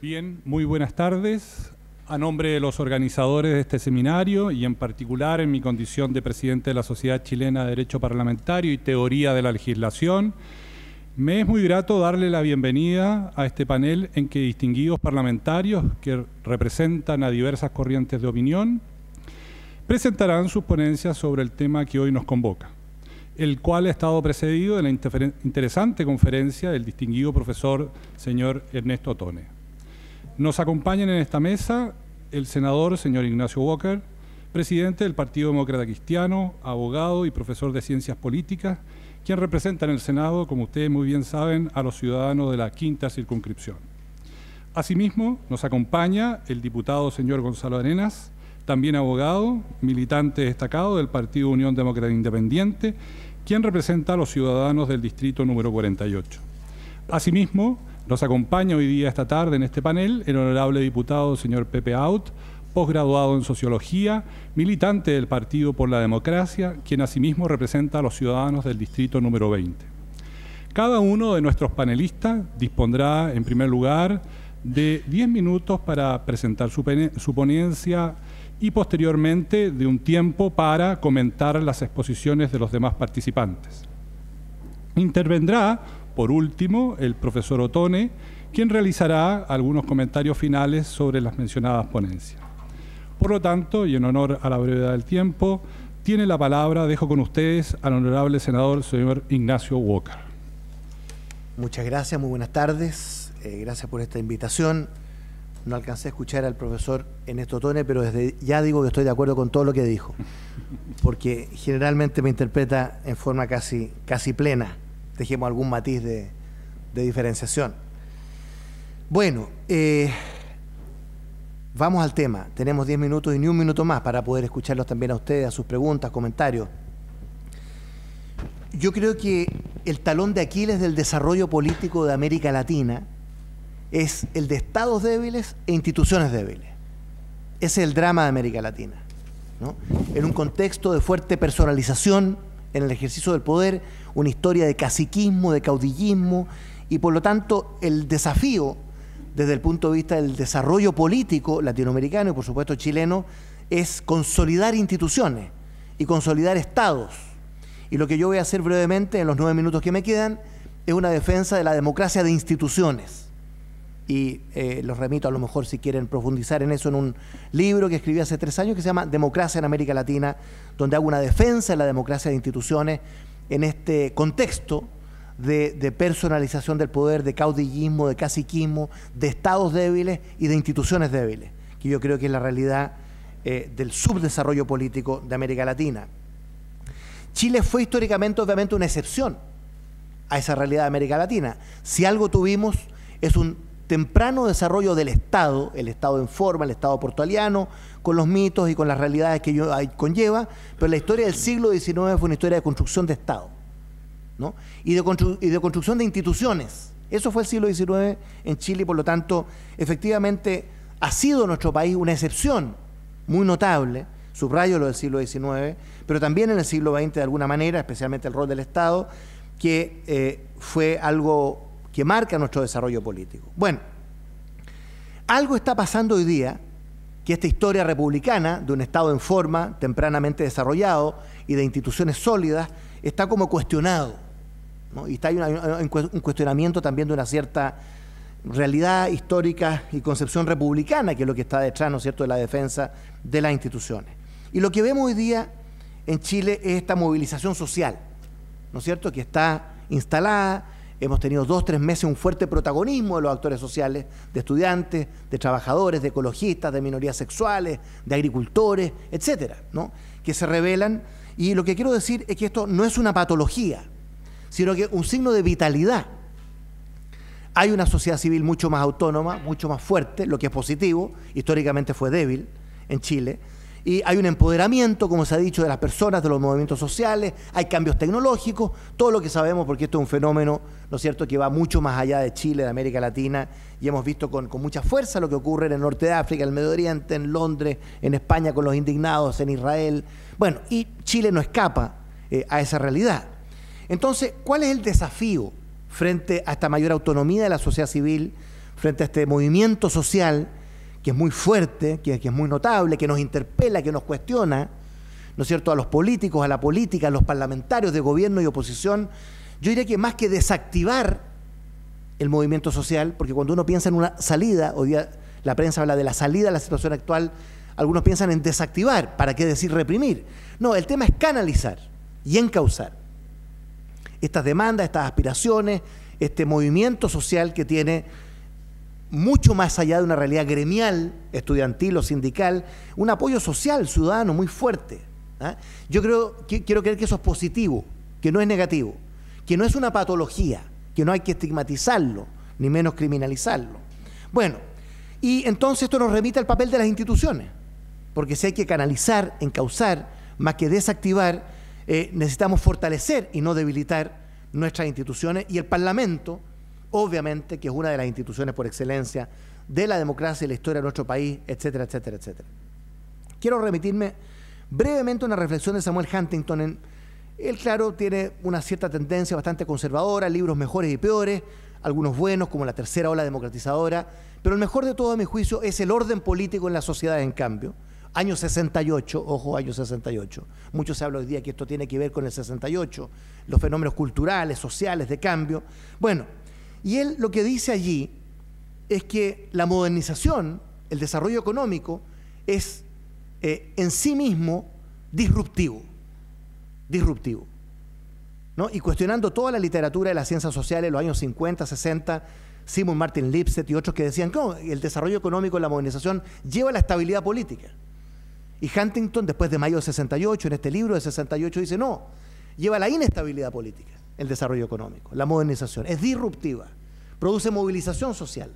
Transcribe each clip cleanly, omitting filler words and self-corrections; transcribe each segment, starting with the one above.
Bien, muy buenas tardes. A nombre de los organizadores de este seminario y en particular en mi condición de presidente de la Sociedad Chilena de Derecho Parlamentario y Teoría de la Legislación, me es muy grato darle la bienvenida a este panel en que distinguidos parlamentarios que representan a diversas corrientes de opinión presentarán sus ponencias sobre el tema que hoy nos convoca, el cual ha estado precedido de la interesante conferencia del distinguido profesor señor Ernesto Otone. Nos acompañan en esta mesa el senador señor Ignacio Walker, presidente del Partido Demócrata Cristiano, abogado y profesor de Ciencias Políticas, quien representa en el Senado, como ustedes muy bien saben, a los ciudadanos de la quinta circunscripción. Asimismo, nos acompaña el diputado señor Gonzalo Arenas, también abogado, militante destacado del Partido Unión Demócrata Independiente, quien representa a los ciudadanos del distrito número 48. Asimismo, nos acompaña hoy día, esta tarde, en este panel, el honorable diputado señor Pepe Out, posgraduado en Sociología, militante del Partido por la Democracia, quien asimismo representa a los ciudadanos del distrito número 20. Cada uno de nuestros panelistas dispondrá, en primer lugar, de 10 minutos para presentar su ponencia y posteriormente de un tiempo para comentar las exposiciones de los demás participantes. Intervendrá, por último, el profesor Otone, quien realizará algunos comentarios finales sobre las mencionadas ponencias. Por lo tanto, y en honor a la brevedad del tiempo, tiene la palabra, dejo con ustedes al honorable senador señor Ignacio Walker. Muchas gracias, muy buenas tardes. Gracias por esta invitación. No alcancé a escuchar al profesor Ernesto Otone, pero desde ya digo que estoy de acuerdo con todo lo que dijo, porque generalmente me interpreta en forma casi plena. Dejemos algún matiz de diferenciación. Bueno, vamos al tema. Tenemos 10 minutos y ni un minuto más para poder escucharlos también a ustedes, a sus preguntas, comentarios. Yo creo que el talón de Aquiles del desarrollo político de América Latina es el de estados débiles e instituciones débiles. Ese es el drama de América Latina, ¿no? En un contexto de fuerte personalización en el ejercicio del poder, una historia de caciquismo, de caudillismo, y por lo tanto el desafío desde el punto de vista del desarrollo político latinoamericano y por supuesto chileno es consolidar instituciones y consolidar estados. Y lo que yo voy a hacer brevemente en los 9 minutos que me quedan es una defensa de la democracia de instituciones. Y los remito a lo mejor si quieren profundizar en eso en un libro que escribí hace 3 años que se llama Democracia en América Latina, donde hago una defensa de la democracia de instituciones en este contexto de personalización del poder, de caudillismo, de caciquismo, de estados débiles y de instituciones débiles, que yo creo que es la realidad del subdesarrollo político de América Latina. Chile fue históricamente, obviamente, una excepción a esa realidad de América Latina. Si algo tuvimos es un temprano desarrollo del Estado, el Estado en forma, el Estado portualiano, con los mitos y con las realidades que ello conlleva, pero la historia del siglo XIX fue una historia de construcción de Estado, ¿no? y de construcción de instituciones. Eso fue el siglo XIX en Chile y por lo tanto, efectivamente, ha sido nuestro país una excepción muy notable, subrayo lo del siglo XIX, pero también en el siglo XX de alguna manera, especialmente el rol del Estado, que fue algo que marca nuestro desarrollo político. Bueno, algo está pasando hoy día, que esta historia republicana de un Estado en forma, tempranamente desarrollado y de instituciones sólidas, está como cuestionado, ¿no? Y está hay un cuestionamiento también de una cierta realidad histórica y concepción republicana, que es lo que está detrás, ¿no es cierto?, de la defensa de las instituciones. Y lo que vemos hoy día en Chile es esta movilización social, ¿no es cierto?, que está instalada. Hemos tenido 2 o 3 meses un fuerte protagonismo de los actores sociales, de estudiantes, de trabajadores, de ecologistas, de minorías sexuales, de agricultores, etcétera, ¿no?, que se rebelan. Y lo que quiero decir es que esto no es una patología, sino que un signo de vitalidad. Hay una sociedad civil mucho más autónoma, mucho más fuerte, lo que es positivo, históricamente fue débil en Chile. Y hay un empoderamiento, como se ha dicho, de las personas, de los movimientos sociales, hay cambios tecnológicos, todo lo que sabemos, porque esto es un fenómeno, ¿no es cierto?, que va mucho más allá de Chile, de América Latina, y hemos visto con mucha fuerza lo que ocurre en el norte de África, en el Medio Oriente, en Londres, en España con los indignados, en Israel. Bueno, y Chile no escapa a esa realidad. Entonces, ¿cuál es el desafío frente a esta mayor autonomía de la sociedad civil, frente a este movimiento social que es muy fuerte, que es muy notable, que nos interpela, que nos cuestiona, ¿no es cierto?, a los políticos, a la política, a los parlamentarios de gobierno y oposición. Yo diría que más que desactivar el movimiento social, porque cuando uno piensa en una salida, hoy día la prensa habla de la salida a la situación actual, algunos piensan en desactivar, ¿para qué decir reprimir? No, el tema es canalizar y encauzar estas demandas, estas aspiraciones, este movimiento social que tiene mucho más allá de una realidad gremial, estudiantil o sindical, un apoyo social, ciudadano muy fuerte. Yo quiero creer que eso es positivo, que no es negativo, que no es una patología, que no hay que estigmatizarlo, ni menos criminalizarlo. Bueno, y entonces esto nos remite al papel de las instituciones, porque si hay que canalizar, encauzar, más que desactivar, necesitamos fortalecer y no debilitar nuestras instituciones, y el Parlamento, obviamente, que es una de las instituciones por excelencia de la democracia y la historia de nuestro país, etcétera, etcétera, etcétera. Quiero remitirme brevemente a una reflexión de Samuel Huntington. Él, claro, tiene una cierta tendencia bastante conservadora, libros mejores y peores, algunos buenos, como La tercera ola democratizadora, pero el mejor de todo, a mi juicio, es El orden político en la sociedad, en cambio. Año 68, ojo, año 68. Mucho se habla hoy día que esto tiene que ver con el 68, los fenómenos culturales, sociales, de cambio. Bueno, y él lo que dice allí es que la modernización, el desarrollo económico, es en sí mismo disruptivo, ¿no? Y cuestionando toda la literatura de las ciencias sociales en los años 50, 60, Simon Martin Lipset y otros que decían que no, el desarrollo económico, la modernización, lleva a la estabilidad política. Y Huntington, después de mayo de 68, en este libro de 68, dice no, lleva a la inestabilidad política, el desarrollo económico, la modernización, es disruptiva, produce movilización social,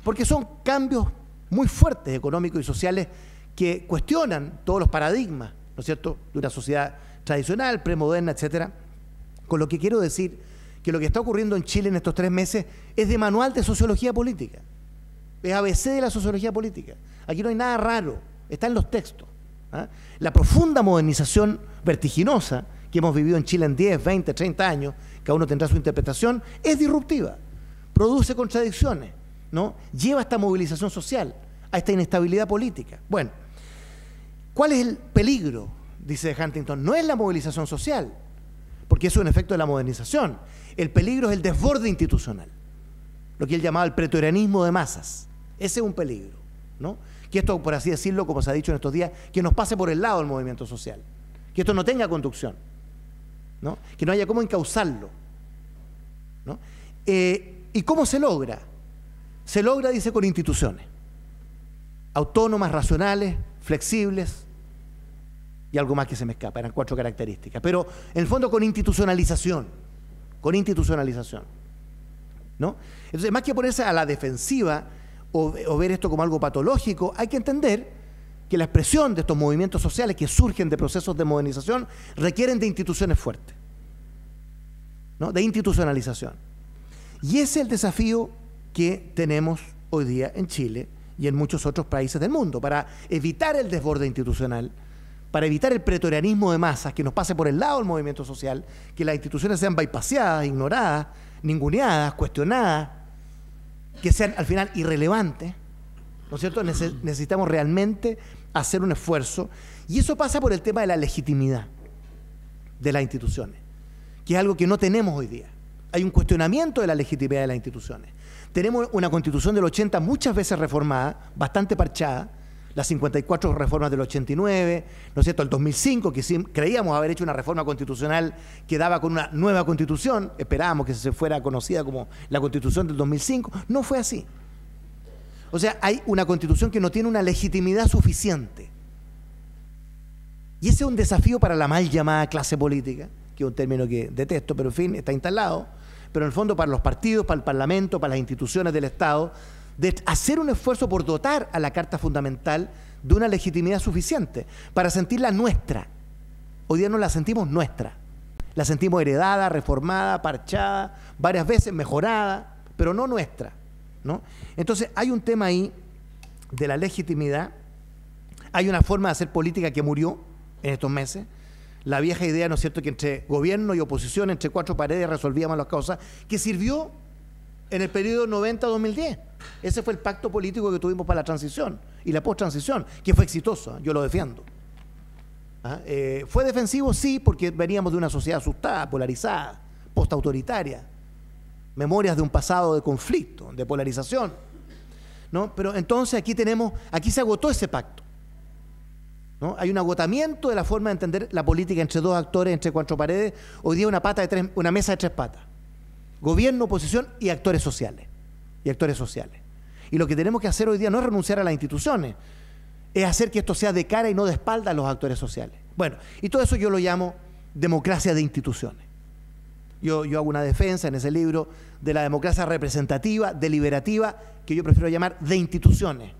porque son cambios muy fuertes económicos y sociales que cuestionan todos los paradigmas, ¿no es cierto?, de una sociedad tradicional, premoderna, etcétera. Con lo que quiero decir que lo que está ocurriendo en Chile en estos 3 meses es de manual de sociología política, es ABC de la sociología política. Aquí no hay nada raro, está en los textos. La profunda modernización vertiginosa que hemos vivido en Chile en 10, 20, 30 años, cada uno tendrá su interpretación, es disruptiva, produce contradicciones, ¿no? Lleva a esta movilización social, a esta inestabilidad política. Bueno, ¿cuál es el peligro? Dice Huntington, no es la movilización social, porque eso es un efecto de la modernización. El peligro es el desborde institucional, lo que él llamaba el pretorianismo de masas. Ese es un peligro, ¿no? Que esto, por así decirlo, como se ha dicho en estos días, que nos pase por el lado del movimiento social, que esto no tenga conducción, ¿no? Que no haya cómo encauzarlo, ¿no? ¿Y cómo se logra? Se logra, dice, con instituciones autónomas, racionales, flexibles, y algo más que se me escapa, eran 4 características, pero en el fondo con institucionalización, ¿no? Entonces, más que ponerse a la defensiva o ver esto como algo patológico, hay que entender que la expresión de estos movimientos sociales que surgen de procesos de modernización requieren de instituciones fuertes, ¿no?, de institucionalización. Y ese es el desafío que tenemos hoy día en Chile y en muchos otros países del mundo, para evitar el desborde institucional, para evitar el pretorianismo de masas que nos pase por el lado del movimiento social, que las instituciones sean bypaseadas, ignoradas, ninguneadas, cuestionadas, que sean al final irrelevantes, ¿no es cierto? Necesitamos realmente hacer un esfuerzo, y eso pasa por el tema de la legitimidad de las instituciones, que es algo que no tenemos hoy día. Hay un cuestionamiento de la legitimidad de las instituciones. Tenemos una Constitución del 80 muchas veces reformada, bastante parchada, las 54 reformas del 89, ¿no es cierto?, el 2005, que sí, creíamos haber hecho una reforma constitucional que daba con una nueva Constitución, esperábamos que se fuera conocida como la Constitución del 2005, no fue así. O sea, hay una Constitución que no tiene una legitimidad suficiente. Y ese es un desafío para la mal llamada clase política, que es un término que detesto, pero en fin, está instalado, pero en el fondo para los partidos, para el Parlamento, para las instituciones del Estado, de hacer un esfuerzo por dotar a la Carta Fundamental de una legitimidad suficiente para sentirla nuestra. Hoy día no la sentimos nuestra, la sentimos heredada, reformada, parchada, varias veces mejorada, pero no nuestra, ¿no? Entonces hay un tema ahí de la legitimidad, hay una forma de hacer política que murió en estos meses, la vieja idea, ¿no es cierto?, que entre gobierno y oposición, entre 4 paredes resolvíamos las cosas, que sirvió En el periodo 90-2010. Ese fue el pacto político que tuvimos para la transición y la post-transición, que fue exitoso, yo lo defiendo. ¿Fue defensivo? Sí, porque veníamos de una sociedad asustada, polarizada, post-autoritaria, memorias de un pasado de conflicto, de polarización, ¿no? Pero entonces aquí se agotó ese pacto, ¿no? Hay un agotamiento de la forma de entender la política entre dos actores, entre cuatro paredes. Hoy día una mesa de tres patas: gobierno, oposición y actores sociales. Y lo que tenemos que hacer hoy día no es renunciar a las instituciones, es hacer que esto sea de cara y no de espalda a los actores sociales. Bueno, y todo eso yo lo llamo democracia de instituciones. Yo hago una defensa en ese libro de la democracia representativa, deliberativa, que yo prefiero llamar de instituciones,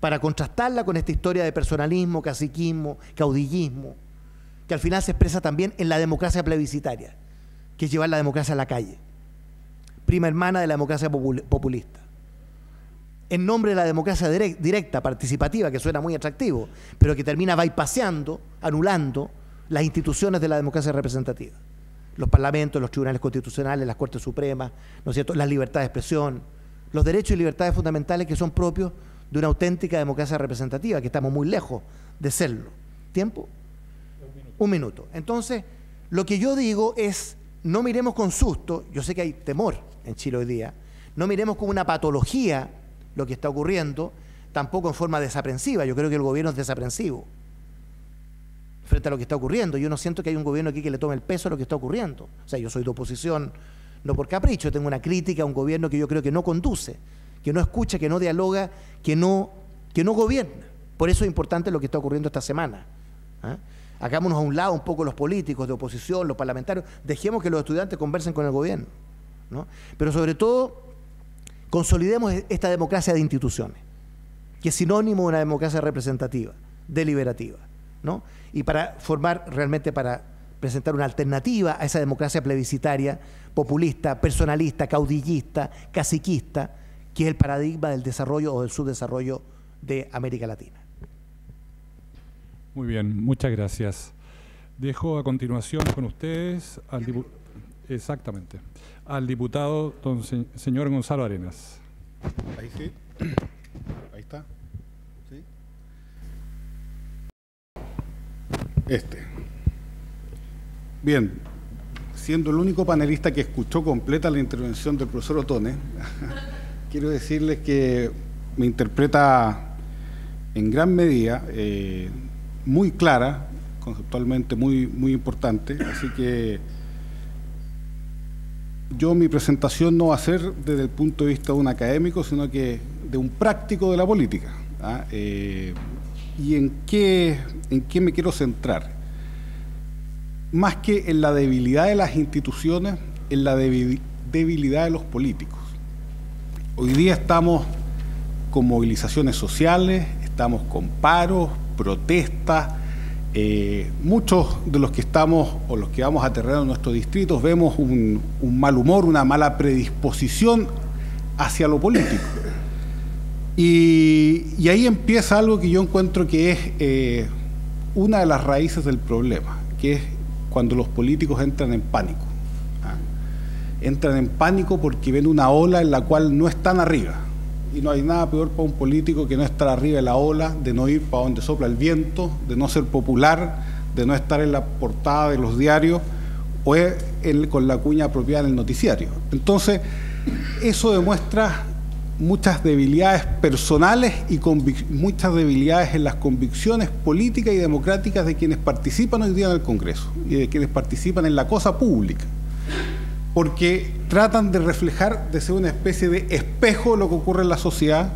para contrastarla con esta historia de personalismo, caciquismo, caudillismo, que al final se expresa también en la democracia plebiscitaria, que es llevar la democracia a la calle, prima hermana de la democracia populista. En nombre de la democracia directa, participativa, que suena muy atractivo, pero que termina bypaseando, anulando las instituciones de la democracia representativa. Los parlamentos, los tribunales constitucionales, las Cortes Supremas, ¿no es cierto?, las libertades de expresión, los derechos y libertades fundamentales que son propios de una auténtica democracia representativa, que estamos muy lejos de serlo. ¿Tiempo? Un minuto. Entonces, lo que yo digo es, no miremos con susto, yo sé que hay temor en Chile hoy día, no miremos como una patología lo que está ocurriendo, tampoco en forma desaprensiva. Yo creo que el gobierno es desaprensivo frente a lo que está ocurriendo. Yo no siento que hay un gobierno aquí que le tome el peso a lo que está ocurriendo. O sea, yo soy de oposición, no por capricho, tengo una crítica a un gobierno que yo creo que no conduce, que no escucha, que no dialoga, que no gobierna. Por eso es importante lo que está ocurriendo esta semana. Hagámonos a un lado un poco los políticos de oposición, los parlamentarios, dejemos que los estudiantes conversen con el gobierno, ¿no? Pero sobre todo, consolidemos esta democracia de instituciones, que es sinónimo de una democracia representativa, deliberativa, ¿no? Y para presentar una alternativa a esa democracia plebiscitaria, populista, personalista, caudillista, caciquista, que es el paradigma del desarrollo o del subdesarrollo de América Latina. Muy bien, muchas gracias. Dejo a continuación con ustedes al diputado señor Gonzalo Arenas. Ahí sí. Ahí está. ¿Sí? Bien, siendo el único panelista que escuchó completa la intervención del profesor Otone, quiero decirles que me interpreta en gran medida, muy clara, conceptualmente muy importante, así que mi presentación no va a ser desde el punto de vista de un académico, sino que de un práctico de la política. ¿Y en qué me quiero centrar? Más que en la debilidad de las instituciones, en la debilidad de los políticos. Hoy día estamos con movilizaciones sociales, estamos con paros, protestas. Muchos de los que estamos o los que vamos a terreno en nuestros distritos vemos un mal humor, una mala predisposición hacia lo político. Y ahí empieza algo que yo encuentro que es una de las raíces del problema, que es cuando los políticos entran en pánico. Entran en pánico porque ven una ola en la cual no están arriba. Y no hay nada peor para un político que no estar arriba de la ola, de no ir para donde sopla el viento, de no ser popular, de no estar en la portada de los diarios o con la cuña apropiada en el noticiario. Entonces, eso demuestra muchas debilidades personales y muchas debilidades en las convicciones políticas y democráticas de quienes participan hoy día en el Congreso y de quienes participan en la cosa pública. Porque tratan de reflejar, de ser una especie de espejo de lo que ocurre en la sociedad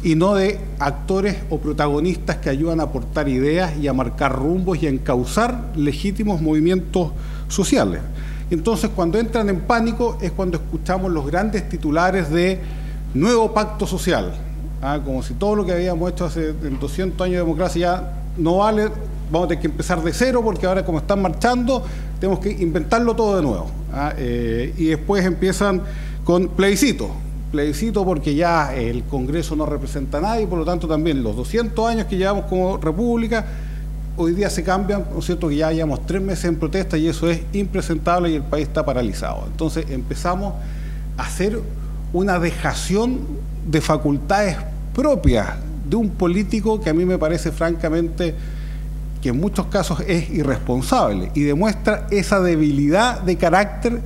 y no de actores o protagonistas que ayudan a aportar ideas y a marcar rumbos y a encauzar legítimos movimientos sociales. Entonces, cuando entran en pánico es cuando escuchamos los grandes titulares de nuevo pacto social, como si todo lo que habíamos hecho hace 200 años de democracia ya no vale, vamos a tener que empezar de cero porque ahora como están marchando tenemos que inventarlo todo de nuevo. Y después empiezan con plebiscito porque ya el Congreso no representa a nadie, por lo tanto también los 200 años que llevamos como república hoy día se cambian, ¿no es cierto?, que ya llevamos 3 meses en protesta y eso es impresentable y el país está paralizado. Entonces empezamos a hacer una dejación de facultades propias de un político que a mí me parece francamente que en muchos casos es irresponsable y demuestra esa debilidad de carácter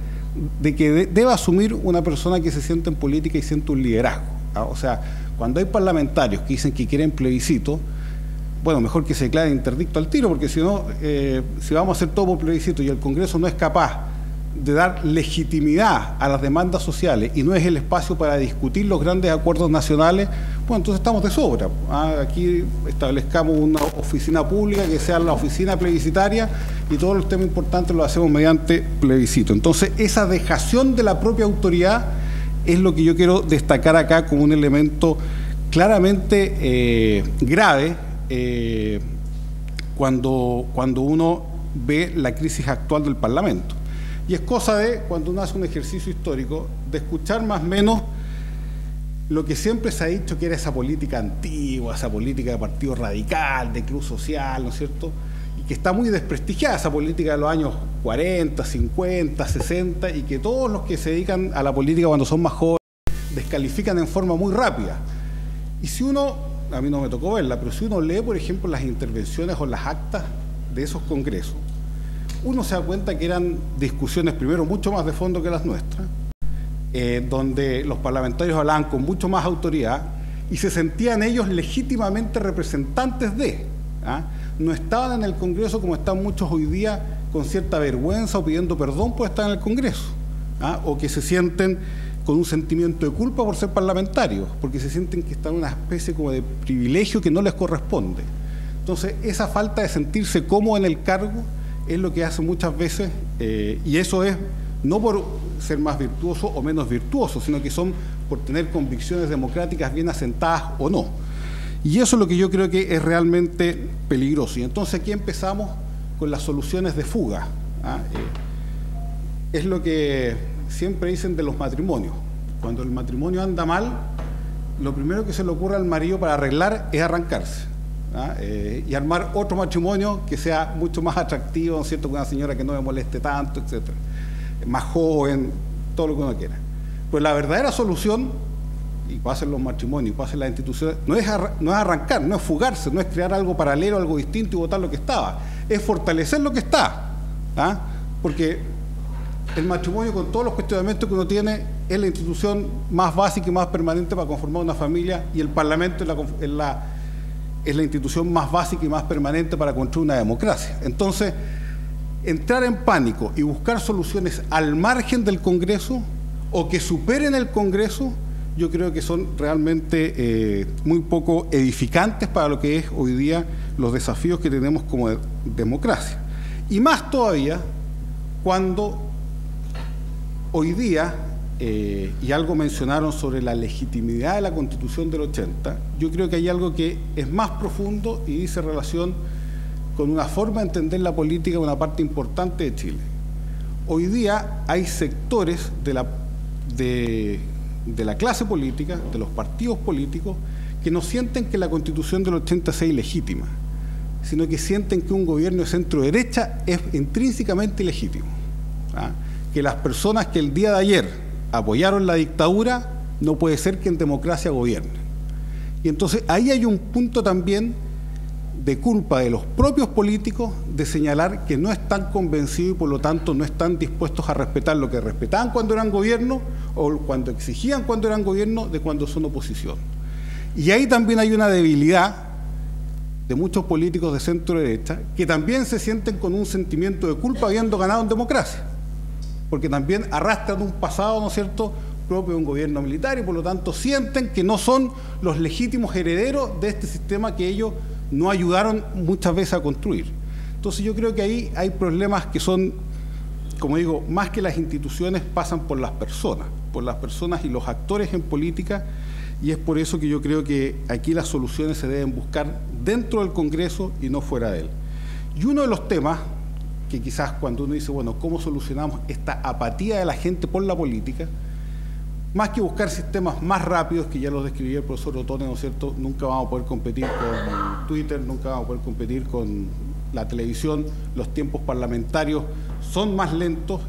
de que debe asumir una persona que se siente en política y siente un liderazgo. O sea, cuando hay parlamentarios que dicen que quieren plebiscito, bueno, mejor que se declare interdicto al tiro, porque si no, si vamos a hacer todo por plebiscito y el Congreso no es capaz de dar legitimidad a las demandas sociales y no es el espacio para discutir los grandes acuerdos nacionales, bueno, entonces estamos de sobra. Aquí establezcamos una oficina pública que sea la oficina plebiscitaria y todos los temas importantes los hacemos mediante plebiscito. Entonces, esa dejación de la propia autoridad es lo que yo quiero destacar acá como un elemento claramente grave cuando uno ve la crisis actual del Parlamento. Y es cosa de, cuando uno hace un ejercicio histórico, de escuchar más o menos lo que siempre se ha dicho que era esa política antigua, esa política de partido radical, de club social, ¿no es cierto? Y que está muy desprestigiada esa política de los años 40, 50, 60, y que todos los que se dedican a la política cuando son más jóvenes descalifican en forma muy rápida. Y si uno, a mí no me tocó verla, pero si uno lee, por ejemplo, las intervenciones o las actas de esos congresos, uno se da cuenta que eran discusiones, primero, mucho más de fondo que las nuestras, donde los parlamentarios hablaban con mucho más autoridad y se sentían ellos legítimamente representantes de. No estaban en el Congreso como están muchos hoy día, con cierta vergüenza o pidiendo perdón por estar en el Congreso, o que se sienten con un sentimiento de culpa por ser parlamentarios, porque se sienten que están en una especie como de privilegio que no les corresponde. Entonces, esa falta de sentirse cómodo en el cargo es lo que hace muchas veces, y eso es no por ser más virtuoso o menos virtuoso, sino que son por tener convicciones democráticas bien asentadas o no. Y eso es lo que yo creo que es realmente peligroso. Y entonces aquí empezamos con las soluciones de fuga. Es lo que siempre dicen de los matrimonios. Cuando el matrimonio anda mal, lo primero que se le ocurre al marido para arreglar es arrancarse. Y armar otro matrimonio que sea mucho más atractivo, ¿no es cierto?, con una señora que no me moleste tanto, etcétera, más joven, todo lo que uno quiera. Pues la verdadera solución, y pasen los matrimonios, pasen las instituciones, no es arrancar, no es fugarse, no es crear algo paralelo, algo distinto y votar lo que estaba, es fortalecer lo que está, porque el matrimonio, con todos los cuestionamientos que uno tiene, es la institución más básica y más permanente para conformar una familia, y el Parlamento es la institución más básica y más permanente para construir una democracia. Entonces, entrar en pánico y buscar soluciones al margen del Congreso o que superen el Congreso, yo creo que son realmente muy poco edificantes para lo que es hoy día los desafíos que tenemos como democracia. Y más todavía cuando hoy día, y algo mencionaron sobre la legitimidad de la Constitución del 80, yo creo que hay algo que es más profundo y dice relación con una forma de entender la política de una parte importante de Chile. Hoy día hay sectores de la clase política, de los partidos políticos, que no sienten que la Constitución del 80 sea ilegítima, sino que sienten que un gobierno de centro-derecha es intrínsecamente ilegítimo. Que las personas que el día de ayer apoyaron la dictadura, no puede ser que en democracia gobiernen. Y entonces ahí hay un punto también de culpa de los propios políticos de señalar que no están convencidos y por lo tanto no están dispuestos a respetar lo que respetaban cuando eran gobierno o cuando exigían cuando eran gobierno de cuando son oposición. Y ahí también hay una debilidad de muchos políticos de centro derecha que también se sienten con un sentimiento de culpa habiendo ganado en democracia, porque también arrastran un pasado, ¿no es cierto?, propio de un gobierno militar y por lo tanto sienten que no son los legítimos herederos de este sistema que ellos no ayudaron muchas veces a construir. Entonces yo creo que ahí hay problemas que son, como digo, más que las instituciones, pasan por las personas y los actores en política, y es por eso que yo creo que aquí las soluciones se deben buscar dentro del Congreso y no fuera de él. Y uno de los temas que quizás cuando uno dice, bueno, ¿cómo solucionamos esta apatía de la gente por la política? Más que buscar sistemas más rápidos, que ya los describió el profesor Ottone, ¿no es cierto? Nunca vamos a poder competir con Twitter, nunca vamos a poder competir con la televisión, los tiempos parlamentarios son más lentos,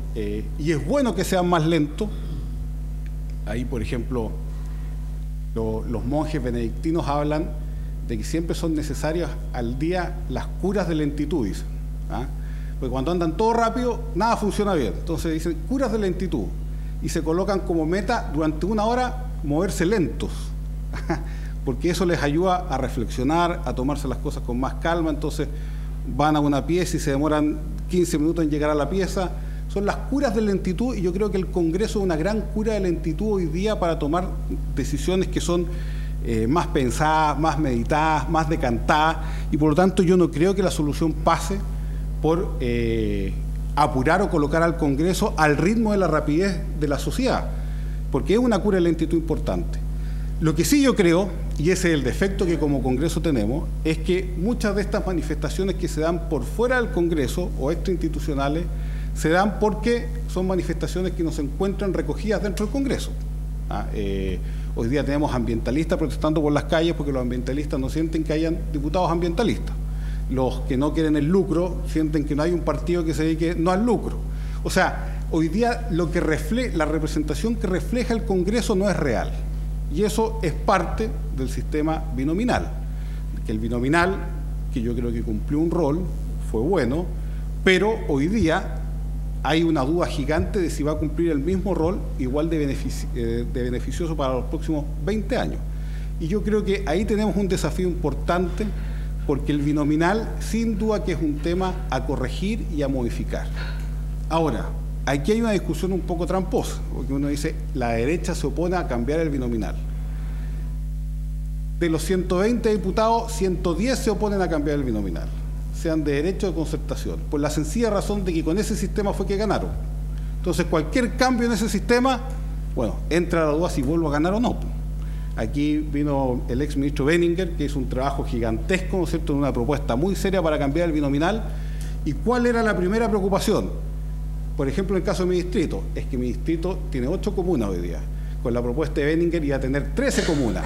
y es bueno que sean más lentos, Ahí, por ejemplo, los monjes benedictinos hablan de que siempre son necesarias al día las curas de lentitud, dicen. Porque cuando andan todo rápido, nada funciona bien. Entonces dicen curas de lentitud. Y se colocan como meta durante 1 hora moverse lentos. Porque eso les ayuda a reflexionar, a tomarse las cosas con más calma. Entonces van a una pieza y se demoran 15 minutos en llegar a la pieza. Son las curas de lentitud, y yo creo que el Congreso es una gran cura de lentitud hoy día para tomar decisiones que son más pensadas, más meditadas, más decantadas, y por lo tanto yo no creo que la solución pase por apurar o colocar al Congreso al ritmo de la rapidez de la sociedad, porque es una cura de lentitud importante. Lo que sí yo creo, y ese es el defecto que como Congreso tenemos, es que muchas de estas manifestaciones que se dan por fuera del Congreso o extrainstitucionales se dan porque son manifestaciones que no se encuentran recogidas dentro del Congreso. Hoy día tenemos ambientalistas protestando por las calles porque los ambientalistas no sienten que hayan diputados ambientalistas. Los que no quieren el lucro sienten que no hay un partido que se dedique no al lucro. O sea, hoy día lo que la representación que refleja el Congreso no es real. Y eso es parte del sistema binominal. Que el binominal, que yo creo que cumplió un rol, fue bueno, pero hoy día hay una duda gigante de si va a cumplir el mismo rol igual de beneficioso para los próximos 20 años. Y yo creo que ahí tenemos un desafío importante, porque el binominal sin duda que es un tema a corregir y a modificar. Ahora, aquí hay una discusión un poco tramposa, porque uno dice, la derecha se opone a cambiar el binominal. De los 120 diputados, 110 se oponen a cambiar el binominal, sean de derecho o de concertación, por la sencilla razón de que con ese sistema fue que ganaron. Entonces, cualquier cambio en ese sistema, bueno, entra a la duda si vuelvo a ganar o no. Aquí vino el ex ministro Benninger, que hizo un trabajo gigantesco, ¿no es cierto?, en una propuesta muy seria para cambiar el binominal. ¿Y cuál era la primera preocupación? Por ejemplo, en el caso de mi distrito, es que mi distrito tiene 8 comunas hoy día. Con la propuesta de Benninger iba a tener 13 comunas.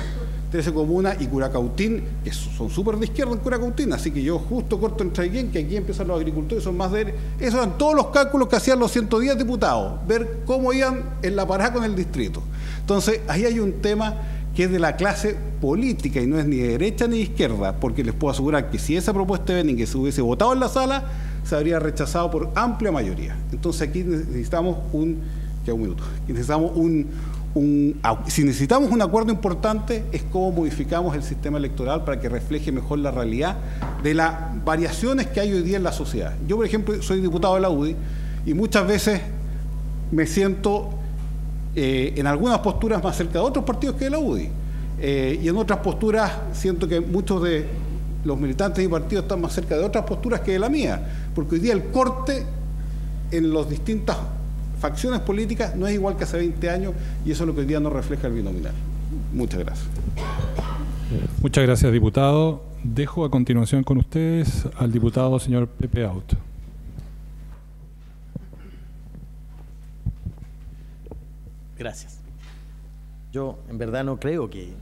13 comunas y Curacautín, que son súper de izquierda en Curacautín, así que yo justo corto entre alguien, que aquí empiezan los agricultores, son más de... Esos eran todos los cálculos que hacían los 110 diputados, ver cómo iban en la parada con el distrito. Entonces, ahí hay un tema que es de la clase política y no es ni de derecha ni de izquierda, porque les puedo asegurar que si esa propuesta de Benninger se hubiese votado en la sala, se habría rechazado por amplia mayoría. Entonces aquí necesitamos si necesitamos un acuerdo importante, es cómo modificamos el sistema electoral para que refleje mejor la realidad de las variaciones que hay hoy día en la sociedad. Yo, por ejemplo, soy diputado de la UDI y muchas veces me siento en algunas posturas más cerca de otros partidos que de la UDI. Y en otras posturas siento que muchos de los militantes de mi partido están más cerca de otras posturas que de la mía, porque hoy día el corte en las distintas facciones políticas no es igual que hace 20 años, y eso es lo que hoy día no refleja el binominal. Muchas gracias. Muchas gracias, diputado. Dejo a continuación con ustedes al diputado señor Pepe Out. Gracias. Yo en verdad no creo que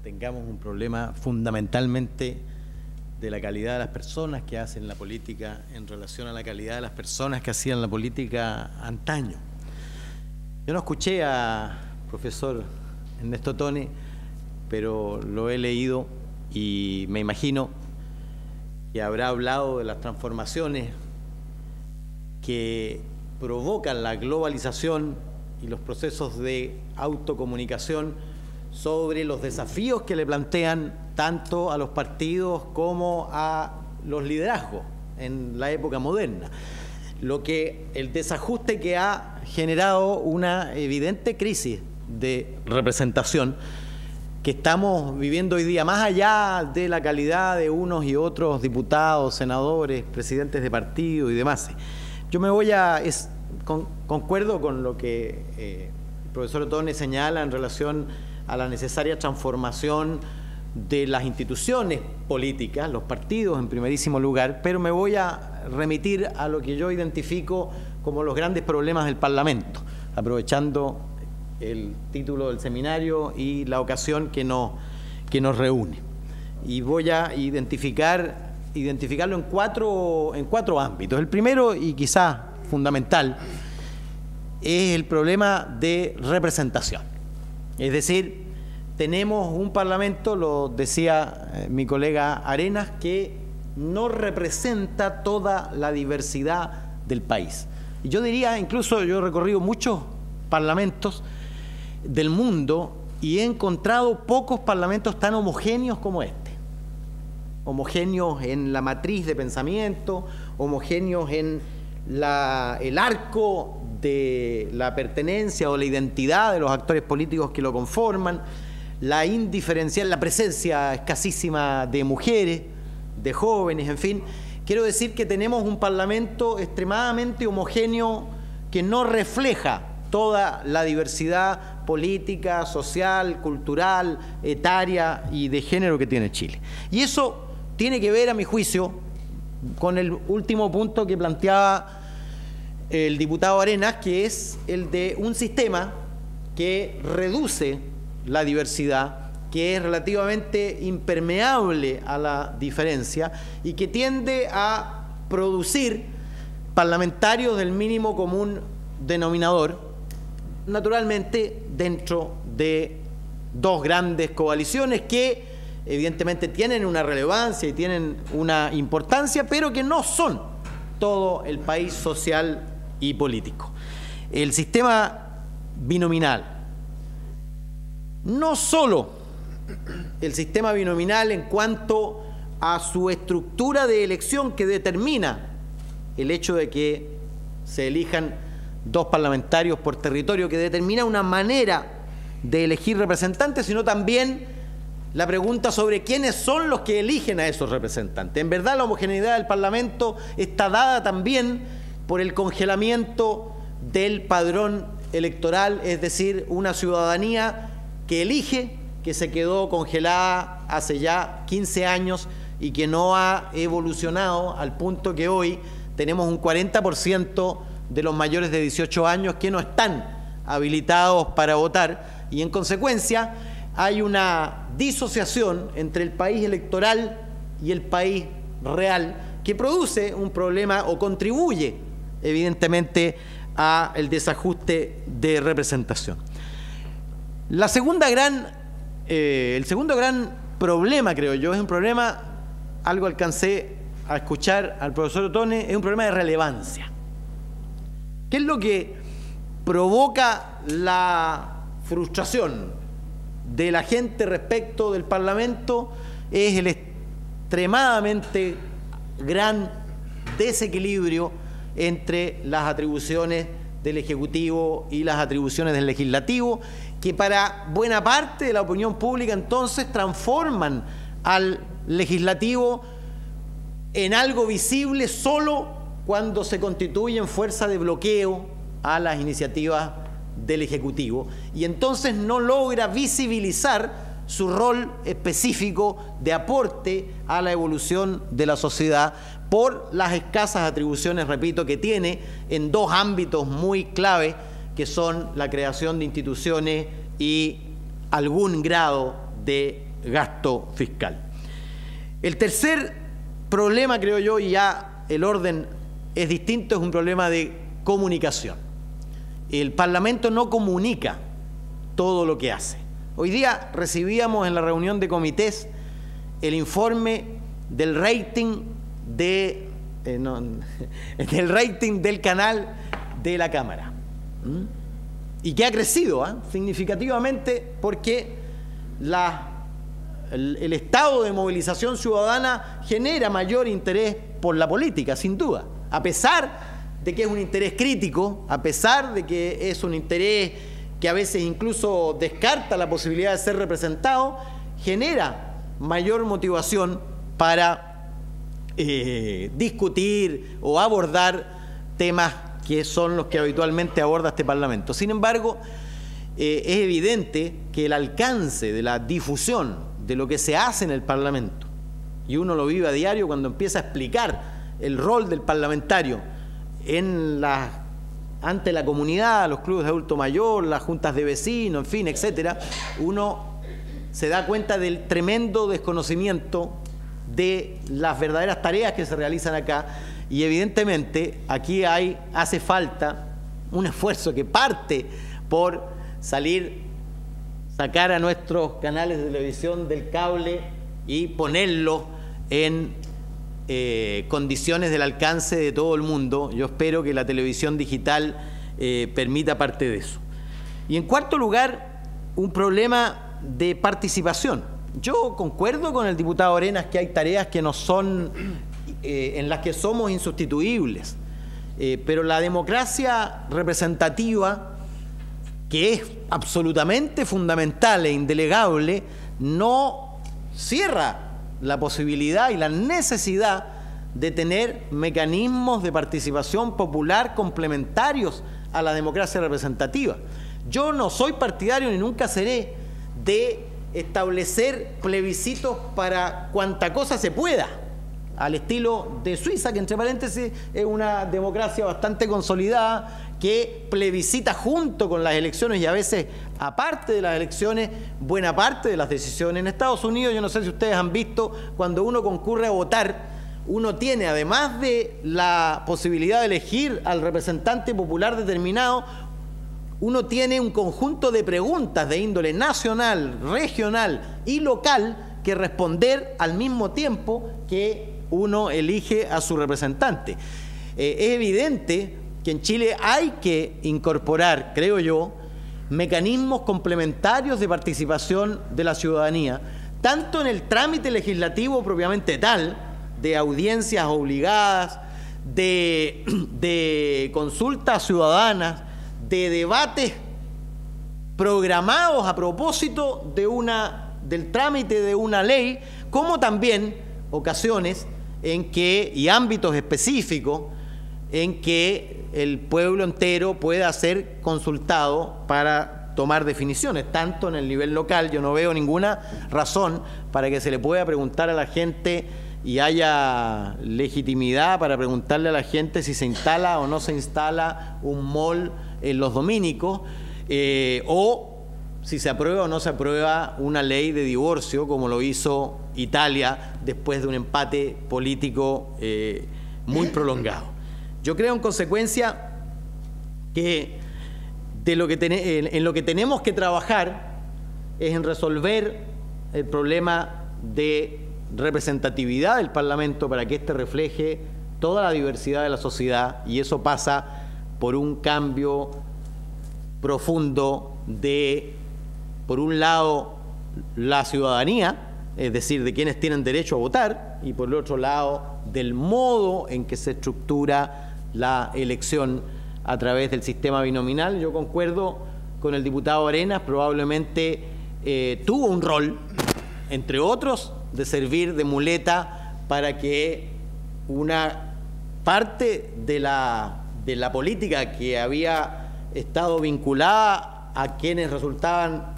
tengamos un problema fundamentalmente de la calidad de las personas que hacen la política en relación a la calidad de las personas que hacían la política antaño. Yo no escuché a profesor Ernesto Tone, pero lo he leído y me imagino que habrá hablado de las transformaciones que provocan la globalización y los procesos de autocomunicación sobre los desafíos que le plantean tanto a los partidos como a los liderazgos en la época moderna. El desajuste que ha generado una evidente crisis de representación que estamos viviendo hoy día, más allá de la calidad de unos y otros diputados, senadores, presidentes de partido y demás. Yo me voy concuerdo con lo que el profesor Tone señala en relación a la necesaria transformación de las instituciones políticas, los partidos en primerísimo lugar, pero me voy a remitir a lo que yo identifico como los grandes problemas del Parlamento, aprovechando el título del seminario y la ocasión que nos reúne. Y voy a identificarlo en cuatro ámbitos. El primero, y quizás fundamental, es el problema de representación. Es decir, tenemos un Parlamento, lo decía mi colega Arenas, que no representa toda la diversidad del país. Y yo diría, incluso yo he recorrido muchos parlamentos del mundo y he encontrado pocos parlamentos tan homogéneos como este. Homogéneos en la matriz de pensamiento, homogéneos en el arco de la pertenencia o la identidad de los actores políticos que lo conforman, la indiferencial, la presencia escasísima de mujeres, de jóvenes, en fin. Quiero decir que tenemos un Parlamento extremadamente homogéneo que no refleja toda la diversidad política, social, cultural, etaria y de género que tiene Chile. Y eso tiene que ver, a mi juicio, con el último punto que planteaba el diputado Arenas, que es el de un sistema que reduce la diversidad, que es relativamente impermeable a la diferencia y que tiende a producir parlamentarios del mínimo común denominador, naturalmente dentro de dos grandes coaliciones que evidentemente tienen una relevancia y tienen una importancia, pero que no son todo el país social y político. El sistema binominal, no solo el sistema binominal en cuanto a su estructura de elección que determina el hecho de que se elijan dos parlamentarios por territorio, que determina una manera de elegir representantes, sino también la pregunta sobre quiénes son los que eligen a esos representantes. En verdad, la homogeneidad del Parlamento está dada también por el congelamiento del padrón electoral, es decir, una ciudadanía que elige, que se quedó congelada hace ya 15 años y que no ha evolucionado al punto que hoy tenemos un 40% de los mayores de 18 años que no están habilitados para votar, y en consecuencia hay una disociación entre el país electoral y el país real que produce un problema o contribuye evidentemente al desajuste de representación. El segundo gran problema, creo yo, es un problema, algo alcancé a escuchar al profesor Ottone, es un problema de relevancia. ¿Qué es lo que provoca la frustración de la gente respecto del Parlamento? Es el extremadamente gran desequilibrio entre las atribuciones del Ejecutivo y las atribuciones del Legislativo, que para buena parte de la opinión pública entonces transforman al Legislativo en algo visible solo cuando se constituye en fuerza de bloqueo a las iniciativas del Ejecutivo, y entonces no logra visibilizar su rol específico de aporte a la evolución de la sociedad por las escasas atribuciones, repito, que tiene en dos ámbitos muy clave, que son la creación de instituciones y algún grado de gasto fiscal. El tercer problema, creo yo, y ya el orden es distinto, es un problema de comunicación. El Parlamento no comunica todo lo que hace. Hoy día recibíamos en la reunión de comités el informe del rating del rating del canal de la Cámara. Y que ha crecido significativamente porque el estado de movilización ciudadana genera mayor interés por la política, sin duda, a pesar de que es un interés crítico, a pesar de que es un interés que a veces incluso descarta la posibilidad de ser representado, genera mayor motivación para discutir o abordar temas que son los que habitualmente aborda este Parlamento. Sin embargo, es evidente que el alcance de la difusión de lo que se hace en el Parlamento, y uno lo vive a diario cuando empieza a explicar el rol del parlamentario ante la comunidad, los clubes de adulto mayor, las juntas de vecinos, en fin, etcétera, uno se da cuenta del tremendo desconocimiento de las verdaderas tareas que se realizan acá, y evidentemente aquí hace falta un esfuerzo que parte por sacar a nuestros canales de televisión del cable y ponerlos en condiciones del alcance de todo el mundo. Yo espero que la televisión digital permita parte de eso. Y en cuarto lugar, un problema de participación. Yo concuerdo con el diputado Arenas que hay tareas que no son, en las que somos insustituibles, pero la democracia representativa, que es absolutamente fundamental e indelegable, no cierra la posibilidad y la necesidad de tener mecanismos de participación popular complementarios a la democracia representativa. Yo no soy partidario ni nunca seré de establecer plebiscitos para cuanta cosa se pueda, al estilo de Suiza, que entre paréntesis es una democracia bastante consolidada, que plebiscita junto con las elecciones y a veces aparte de las elecciones buena parte de las decisiones. En Estados Unidos, yo no sé si ustedes han visto, cuando uno concurre a votar, uno tiene, además de la posibilidad de elegir al representante popular determinado, uno tiene un conjunto de preguntas de índole nacional, regional y local que responder al mismo tiempo que uno elige a su representante. Es evidente que en Chile hay que incorporar, creo yo, mecanismos complementarios de participación de la ciudadanía, tanto en el trámite legislativo propiamente tal, de audiencias obligadas, de consultas ciudadanas, de debates programados a propósito del trámite de una ley, como también ocasiones en que, y ámbitos específicos, en que el pueblo entero pueda ser consultado para tomar definiciones, tanto en el nivel local. Yo no veo ninguna razón para que se le pueda preguntar a la gente y haya legitimidad para preguntarle a la gente si se instala o no se instala un mall en los dominicos, o si se aprueba o no se aprueba una ley de divorcio, como lo hizo Italia después de un empate político muy prolongado. Yo creo, en consecuencia, que en lo que tenemos que trabajar es en resolver el problema de representatividad del Parlamento para que éste refleje toda la diversidad de la sociedad, y eso pasa por un cambio profundo de, por un lado, la ciudadanía, es decir, de quienes tienen derecho a votar, y por el otro lado, del modo en que se estructura la elección a través del sistema binominal. Yo concuerdo con el diputado Arenas, probablemente tuvo un rol, entre otros, de servir de muleta para que una parte de la política que había estado vinculada a quienes resultaban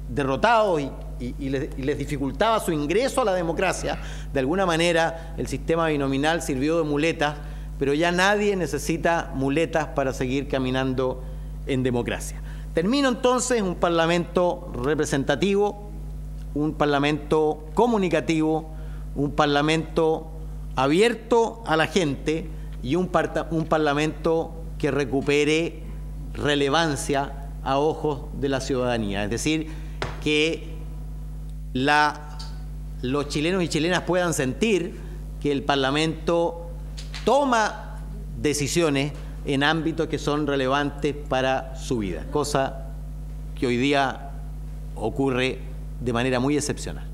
derrotados y les dificultaba su ingreso a la democracia, de alguna manera el sistema binominal sirvió de muletas, pero ya nadie necesita muletas para seguir caminando en democracia. Termino entonces un parlamento representativo, un parlamento comunicativo, un parlamento abierto a la gente y un parlamento que recupere relevancia a ojos de la ciudadanía. Es decir, que los chilenos y chilenas puedan sentir que el Parlamento toma decisiones en ámbitos que son relevantes para su vida, cosa que hoy día ocurre de manera muy excepcional.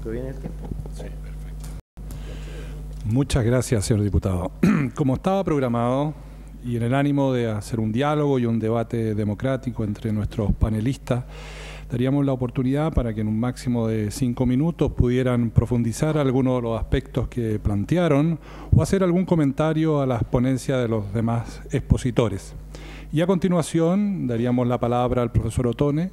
¿Todo bien el tiempo? Sí, perfecto. Muchas gracias, señor diputado. Como estaba programado, y en el ánimo de hacer un diálogo y un debate democrático entre nuestros panelistas, daríamos la oportunidad para que en un máximo de 5 minutos pudieran profundizar algunos de los aspectos que plantearon o hacer algún comentario a las ponencias de los demás expositores. Y a continuación daríamos la palabra al profesor Ottone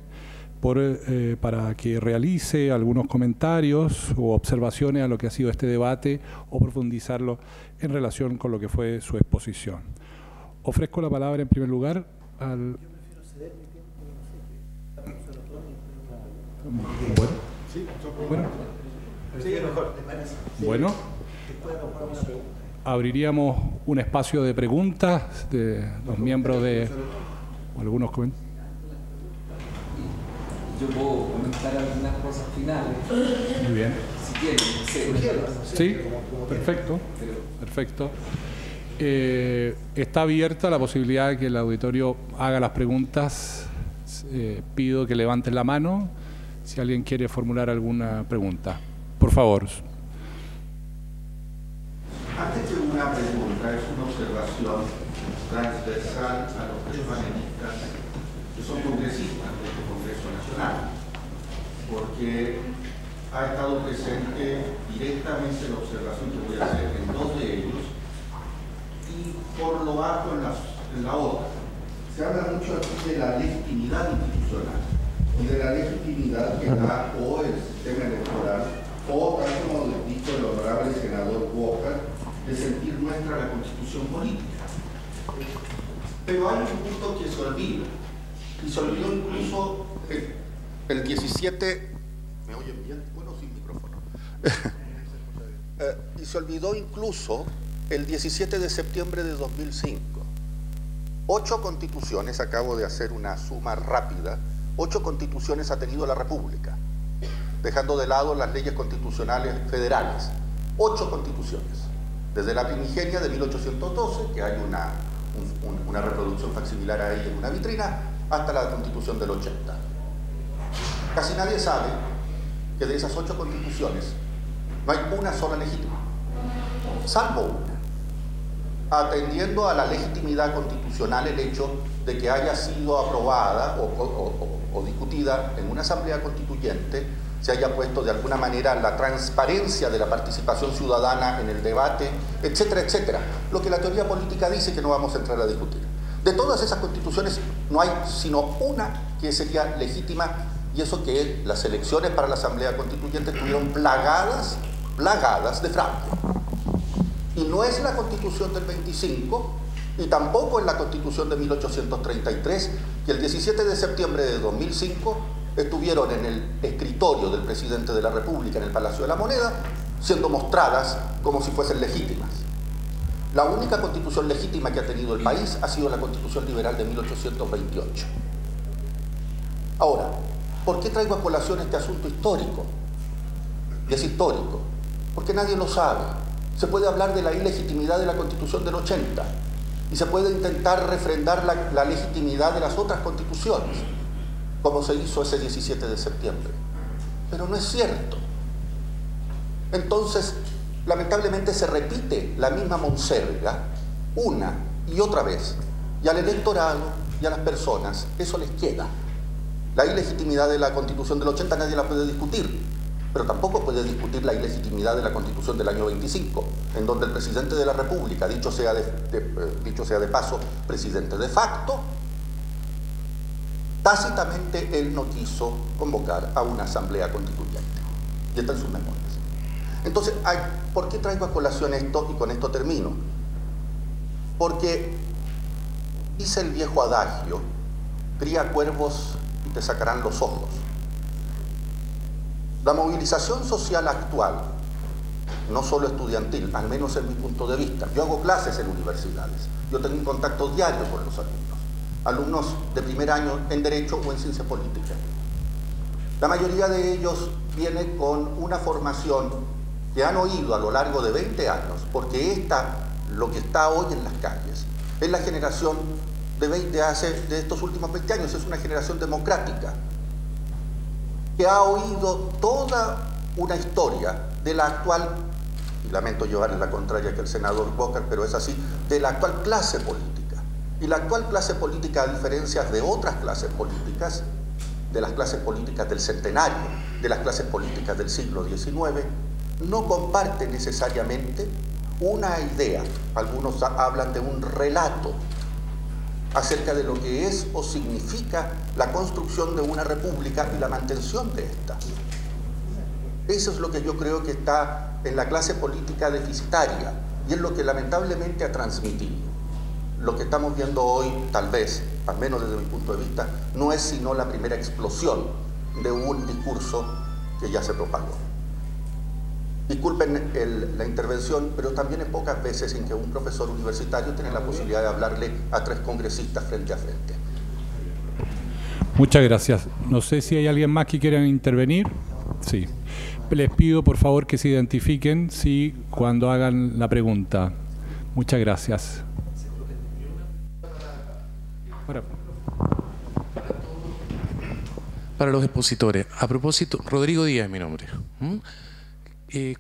para que realice algunos comentarios o observaciones a lo que ha sido este debate o profundizarlo en relación con lo que fue su exposición. Ofrezco la palabra en primer lugar al... Yo prefiero ceder mi tiempo, no sé, profesor Ottone y Bueno. Sí, bueno. sí, mejor, ¿te parece? Bueno. Después de una pregunta. abriríamos un espacio de preguntas de los miembros de algunos comentarios. Yo puedo comentar algunas cosas finales. Muy bien. Si quieren, Sí, perfecto. Perfecto. Está abierta la posibilidad de que el auditorio haga las preguntas. Pido que levanten la mano si alguien quiere formular alguna pregunta. Por favor. Antes de una pregunta, es una observación transversal a los tres panelistas que son congresistas de este Congreso Nacional, porque ha estado presente directamente la observación que voy a hacer en dos de ellos y por lo bajo en la otra. Se habla mucho aquí de la legitimidad institucional y de la legitimidad que da o el sistema electoral o, tal como dijo el honorable senador Walker, de sentir nuestra la constitución política. Pero hay un punto que se olvida, y se olvidó incluso el 17... ¿Me oyen bien? Bueno, sin micrófono. Y se olvidó incluso el 17 de septiembre de 2005. 8 constituciones, acabo de hacer una suma rápida, 8 constituciones ha tenido la República, dejando de lado las leyes constitucionales federales. 8 constituciones. Desde la primigenia de 1812, que hay una reproducción facsimilar ahí en una vitrina, hasta la Constitución del 80. Casi nadie sabe que de esas 8 constituciones no hay una sola legítima, salvo una, atendiendo a la legitimidad constitucional el hecho de que haya sido aprobada o discutida en una asamblea constituyente, se haya puesto de alguna manera la transparencia de la participación ciudadana en el debate, etcétera, etcétera. Lo que la teoría política dice que no vamos a entrar a discutir. De todas esas constituciones no hay sino una que sería legítima, y eso que las elecciones para la Asamblea Constituyente estuvieron plagadas de fraude. Y no es la Constitución del 25, y tampoco es la Constitución de 1833, que el 17 de septiembre de 2005 estuvieron en el escritorio del presidente de la República en el Palacio de la Moneda, siendo mostradas como si fuesen legítimas. La única constitución legítima que ha tenido el país ha sido la Constitución Liberal de 1828. Ahora, ¿por qué traigo a colación este asunto histórico? Y es histórico, porque nadie lo sabe. Se puede hablar de la ilegitimidad de la Constitución del 80 y se puede intentar refrendar la legitimidad de las otras constituciones, como se hizo ese 17 de septiembre. Pero no es cierto. Entonces, lamentablemente se repite la misma monserga una y otra vez, y al electorado y a las personas eso les queda. La ilegitimidad de la Constitución del 80 nadie la puede discutir, pero tampoco puede discutir la ilegitimidad de la Constitución del año 25, en donde el presidente de la República, dicho sea de paso, presidente de facto, tácitamente él no quiso convocar a una asamblea constituyente. Y está en sus memorias. Entonces, ¿por qué traigo a colación esto? Y con esto termino. Porque dice el viejo adagio, cría cuervos y te sacarán los ojos. La movilización social actual, no solo estudiantil, al menos en mi punto de vista, yo hago clases en universidades, yo tengo un contacto diario con los alumnos de primer año en Derecho o en Ciencia Política. La mayoría de ellos viene con una formación que han oído a lo largo de 20 años, porque lo que está hoy en las calles, es la generación de estos últimos 20 años, es una generación democrática, que ha oído toda una historia de la actual, y lamento llevarle la contraria que el senador Walker, pero es así, de la actual clase política. Y la actual clase política, a diferencia de otras clases políticas, de las clases políticas del centenario, de las clases políticas del siglo XIX, no comparte necesariamente una idea. Algunos hablan de un relato acerca de lo que es o significa la construcción de una república y la mantención de esta. Eso es lo que yo creo que está en la clase política deficitaria y es lo que lamentablemente ha transmitido. Lo que estamos viendo hoy, tal vez, al menos desde mi punto de vista, no es sino la primera explosión de un discurso que ya se propagó. Disculpen la intervención, pero también es pocas veces en que un profesor universitario tiene la posibilidad de hablarle a 3 congresistas frente a frente. Muchas gracias. No sé si hay alguien más que quiera intervenir. Sí. Les pido, por favor, que se identifiquen cuando hagan la pregunta. Muchas gracias. Para los expositores, a propósito, Rodrigo Díaz es mi nombre.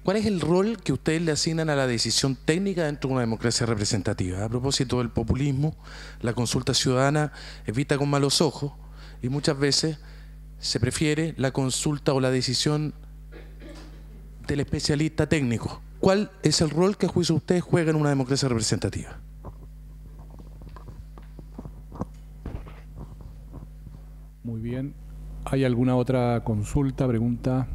¿Cuál es el rol que ustedes le asignan a la decisión técnica dentro de una democracia representativa? A propósito del populismo, la consulta ciudadana es vista con malos ojos y muchas veces se prefiere la consulta o la decisión del especialista técnico. ¿Cuál es el rol que a juicio de ustedes juega en una democracia representativa? Muy bien. ¿Hay alguna otra consulta, pregunta?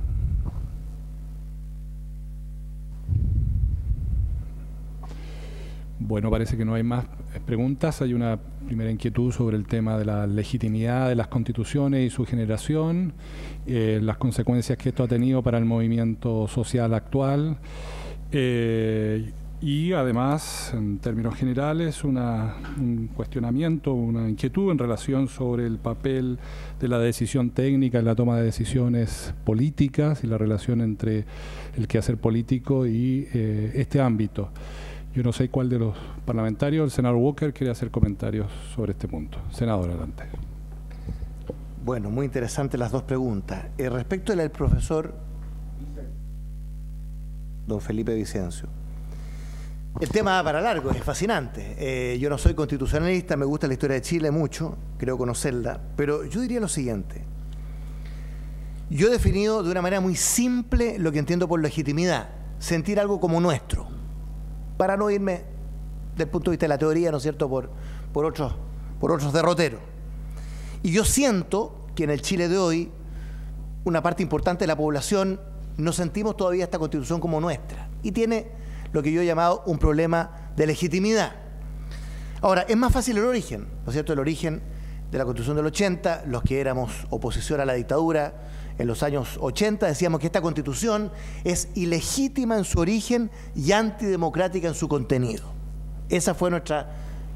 Bueno, parece que no hay más preguntas. Hay una primera inquietud sobre el tema de la legitimidad de las constituciones y su generación, las consecuencias que esto ha tenido para el movimiento social actual, y además, en términos generales, un cuestionamiento, una inquietud en relación sobre el papel de la decisión técnica en la toma de decisiones políticas y la relación entre el quehacer político y este ámbito. Yo no sé cuál de los parlamentarios, el senador Walker, quiere hacer comentarios sobre este punto. Senador, adelante. Bueno, muy interesantes las dos preguntas. Respecto del profesor don Felipe Vicencio, el tema va para largo, es fascinante. Yo no soy constitucionalista, me gusta la historia de Chile mucho, creo conocerla, pero yo diría lo siguiente. Yo he definido de una manera muy simple lo que entiendo por legitimidad, sentir algo como nuestro, para no irme del punto de vista de la teoría, ¿no es cierto?, por otros derroteros. Y yo siento que en el Chile de hoy, una parte importante de la población no sentimos todavía esta Constitución como nuestra, y tiene lo que yo he llamado un problema de legitimidad. Ahora, es más fácil el origen, ¿no es cierto?, el origen de la Constitución del 80, los que éramos oposición a la dictadura en los años 80, decíamos que esta Constitución es ilegítima en su origen y antidemocrática en su contenido. Ese fue nuestro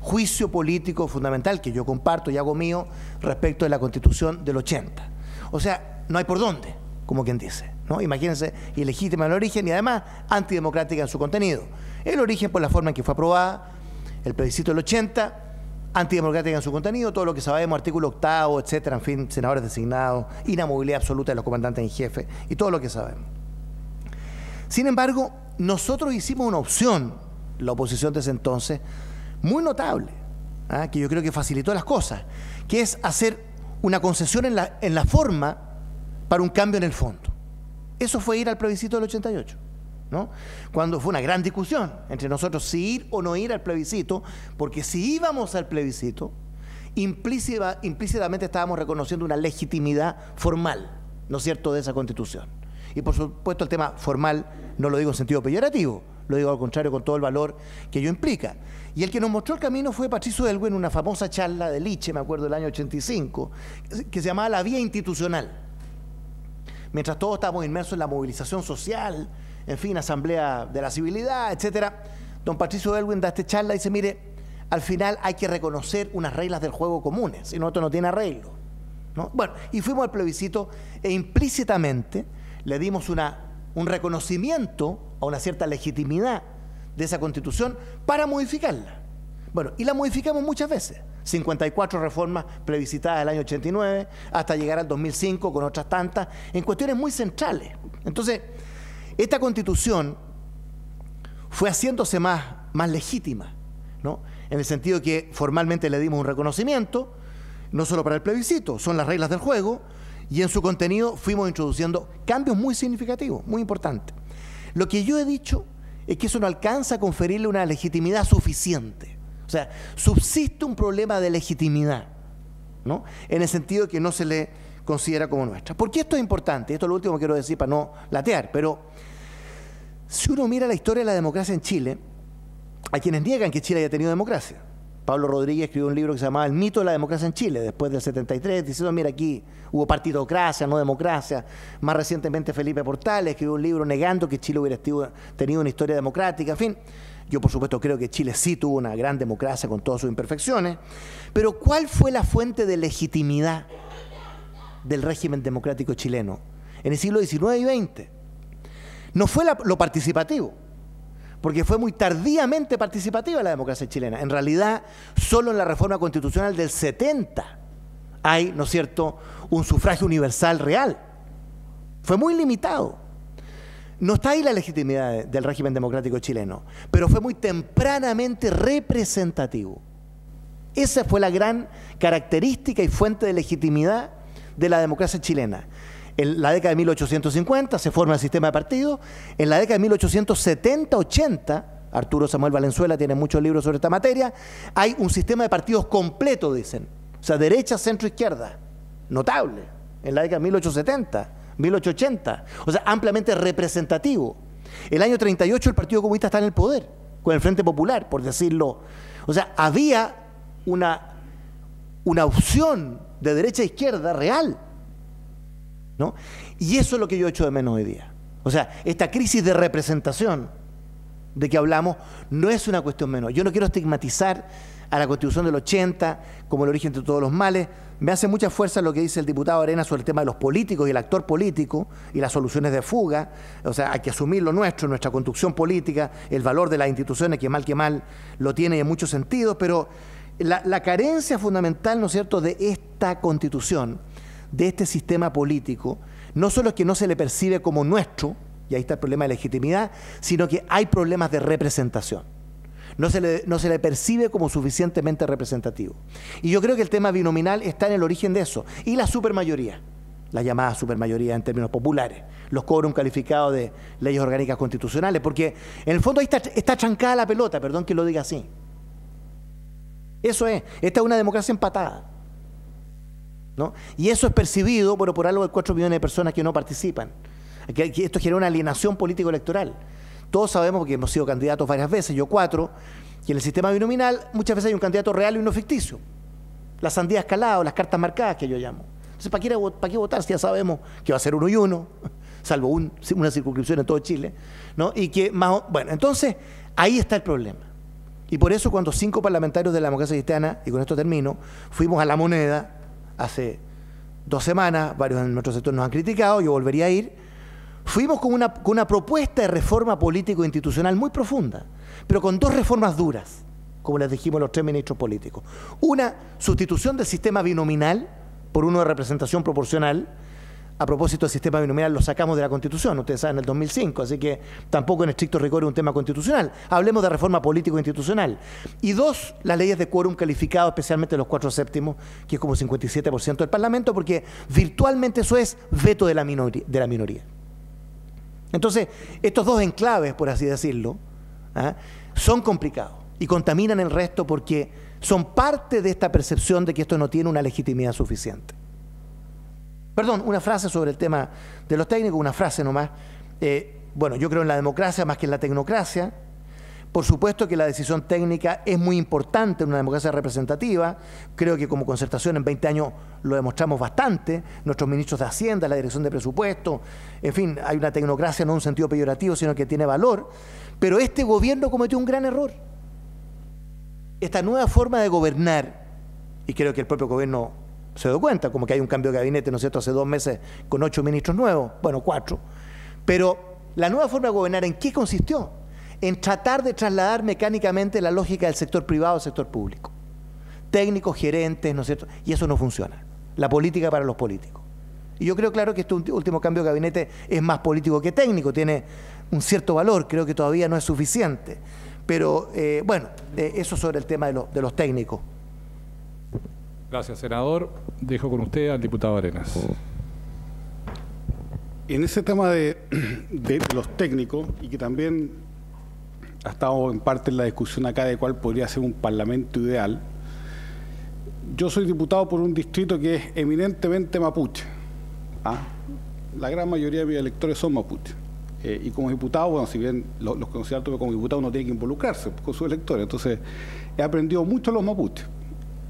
juicio político fundamental, que yo comparto y hago mío, respecto de la Constitución del 80. O sea, no hay por dónde, como quien dice, ¿no? Imagínense, ilegítima en el origen y además antidemocrática en su contenido. El origen por la forma en que fue aprobada, el plebiscito del 80, antidemocrática en su contenido, todo lo que sabemos, artículo 8º, etcétera, en fin, senadores designados, inamovilidad absoluta de los comandantes en jefe y todo lo que sabemos. Sin embargo, nosotros hicimos una opción, la oposición de ese entonces, muy notable, que yo creo que facilitó las cosas, que es hacer una concesión en la forma para un cambio en el fondo. Eso fue ir al plebiscito del 88, ¿no? Cuando fue una gran discusión entre nosotros si ir o no ir al plebiscito, porque si íbamos al plebiscito, implícitamente estábamos reconociendo una legitimidad formal, ¿no es cierto?, de esa Constitución. Y por supuesto el tema formal no lo digo en sentido peyorativo, lo digo al contrario con todo el valor que ello implica. Y el que nos mostró el camino fue Patricio Aylwin en una famosa charla de Liche, me acuerdo del año 85, que se llamaba La Vía Institucional. Mientras todos estábamos inmersos en la movilización social, en fin, asamblea de la civilidad, etcétera, don Patricio Aylwin da esta charla y dice, mire, al final hay que reconocer unas reglas del juego comunes, si no, esto no tiene arreglo, ¿no? Bueno, y fuimos al plebiscito e implícitamente le dimos un reconocimiento a una cierta legitimidad de esa Constitución para modificarla. Bueno, y la modificamos muchas veces. 54 reformas plebiscitadas del año 89, hasta llegar al 2005 con otras tantas, en cuestiones muy centrales. Entonces, esta Constitución fue haciéndose más legítima, ¿no? En el sentido que formalmente le dimos un reconocimiento, no solo para el plebiscito, son las reglas del juego, y en su contenido fuimos introduciendo cambios muy significativos, muy importantes. Lo que yo he dicho es que eso no alcanza a conferirle una legitimidad suficiente. O sea, subsiste un problema de legitimidad, ¿no?, en el sentido que no se le considera como nuestra. ¿Por qué esto es importante? Esto es lo último que quiero decir para no latear, pero si uno mira la historia de la democracia en Chile, hay quienes niegan que Chile haya tenido democracia. Pablo Rodríguez escribió un libro que se llamaba El mito de la democracia en Chile, después del 73, diciendo, mira, aquí hubo partidocracia, no democracia. Más recientemente Felipe Portales escribió un libro negando que Chile hubiera tenido una historia democrática. En fin, yo por supuesto creo que Chile sí tuvo una gran democracia con todas sus imperfecciones, pero ¿cuál fue la fuente de legitimidad del régimen democrático chileno en el siglo XIX y XX? No fue lo participativo, porque fue muy tardíamente participativa la democracia chilena. En realidad, solo en la reforma constitucional del 70 hay, ¿no es cierto?, un sufragio universal real. Fue muy limitado. No está ahí la legitimidad del régimen democrático chileno, pero fue muy tempranamente representativo. Esa fue la gran característica y fuente de legitimidad de la democracia chilena. En la década de 1850 se forma el sistema de partidos. En la década de 1870-80, Arturo Samuel Valenzuela tiene muchos libros sobre esta materia, hay un sistema de partidos completo, dicen. O sea, derecha, centro, izquierda. Notable. En la década de 1870, 1880. O sea, ampliamente representativo. El año 38 el Partido Comunista está en el poder, con el Frente Popular, por decirlo. O sea, había una opción de derecha e izquierda real, ¿no? Y eso es lo que yo echo de menos hoy día. O sea, esta crisis de representación de que hablamos no es una cuestión menor. Yo no quiero estigmatizar a la Constitución del 80 como el origen de todos los males. Me hace mucha fuerza lo que dice el diputado Arenas sobre el tema de los políticos y el actor político y las soluciones de fuga. O sea, hay que asumir lo nuestro, nuestra construcción política, el valor de las instituciones, que mal lo tiene en muchos sentidos, pero la carencia fundamental, ¿no es cierto?, de esta Constitución, de este sistema político, no solo es que no se le percibe como nuestro, y ahí está el problema de legitimidad, sino que hay problemas de representación. No se le percibe como suficientemente representativo. Y yo creo que el tema binominal está en el origen de eso. Y la supermayoría, la llamada supermayoría en términos populares, los quórum calificados de leyes orgánicas constitucionales, porque en el fondo ahí está trancada la pelota, perdón que lo diga así. Eso es, esta es una democracia empatada, ¿no? Y eso es percibido por algo de 4 millones de personas que no participan. Que esto genera una alienación político-electoral. Todos sabemos, porque hemos sido candidatos varias veces, yo 4, que en el sistema binominal muchas veces hay un candidato real y uno ficticio. La sandía escalada o las cartas marcadas que yo llamo. Entonces, ¿para qué votar si ya sabemos que va a ser 1 y 1, salvo una circunscripción en todo Chile, ¿no? Y que bueno, entonces ahí está el problema. Y por eso cuando 5 parlamentarios de la democracia cristiana, y con esto termino, fuimos a La Moneda hace 2 semanas, varios en nuestro sector nos han criticado, yo volvería a ir, fuimos con una propuesta de reforma político-institucional muy profunda, pero con 2 reformas duras, como les dijimos los 3 ministros políticos. Una, sustitución del sistema binominal por uno de representación proporcional. A propósito del sistema binominal lo sacamos de la Constitución, ustedes saben, en el 2005, así que tampoco en estricto rigor es un tema constitucional. Hablemos de reforma político-institucional. Y 2, las leyes de quórum calificado, especialmente los 4/7, que es como 57% del Parlamento, porque virtualmente eso es veto de la minoría. Entonces, estos 2 enclaves, por así decirlo, son complicados y contaminan el resto porque son parte de esta percepción de que esto no tiene una legitimidad suficiente. Perdón, una frase sobre el tema de los técnicos, una frase nomás. Bueno, yo creo en la democracia más que en la tecnocracia. Por supuesto que la decisión técnica es muy importante en una democracia representativa. Creo que como Concertación en 20 años lo demostramos bastante. Nuestros ministros de Hacienda, la Dirección de Presupuesto, en fin, hay una tecnocracia no en un sentido peyorativo, sino que tiene valor. Pero este gobierno cometió un gran error. Esta nueva forma de gobernar, y creo que el propio gobierno se dio cuenta, como que hay un cambio de gabinete, ¿no es cierto?, hace 2 meses con 8 ministros nuevos, bueno, 4. Pero la nueva forma de gobernar, ¿en qué consistió? En tratar de trasladar mecánicamente la lógica del sector privado al sector público. Técnicos, gerentes, ¿no es cierto? Y eso no funciona. La política para los políticos. Y yo creo, claro, que este último cambio de gabinete es más político que técnico, tiene un cierto valor, creo que todavía no es suficiente. Pero, bueno, eso sobre el tema de los técnicos. Gracias, senador. Dejo con usted al diputado Arenas. En ese tema de los técnicos, y que también ha estado en parte en la discusión acá de cuál podría ser un parlamento ideal, yo soy diputado por un distrito que es eminentemente mapuche. La gran mayoría de mis electores son mapuches. Y como diputado, bueno, si bien los considero que como diputado uno tiene que involucrarse con sus electores, entonces he aprendido mucho los mapuches.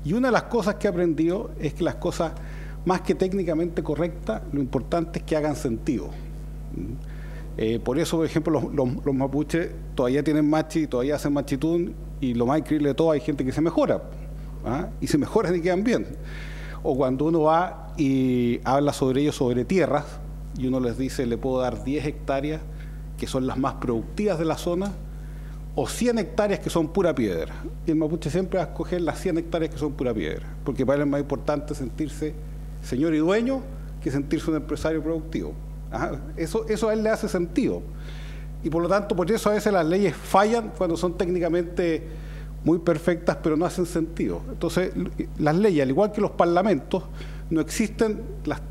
Y una de las cosas que he aprendido es que las cosas, más que técnicamente correctas, lo importante es que hagan sentido. Por eso, por ejemplo, los mapuches todavía tienen machi, todavía hacen machitún, y lo más increíble de todo, hay gente que se mejora, ¿ah? Y se mejoran y quedan bien. O cuando uno va y habla sobre ellos, sobre tierras, y uno les dice, le puedo dar 10 hectáreas, que son las más productivas de la zona, o 100 hectáreas que son pura piedra. Y el mapuche siempre va a escoger las 100 hectáreas que son pura piedra, porque para él es más importante sentirse señor y dueño que sentirse un empresario productivo. Ajá. Eso a él le hace sentido. Y por lo tanto, por eso a veces las leyes fallan cuando son técnicamente muy perfectas, pero no hacen sentido. Entonces, las leyes, al igual que los parlamentos, no existen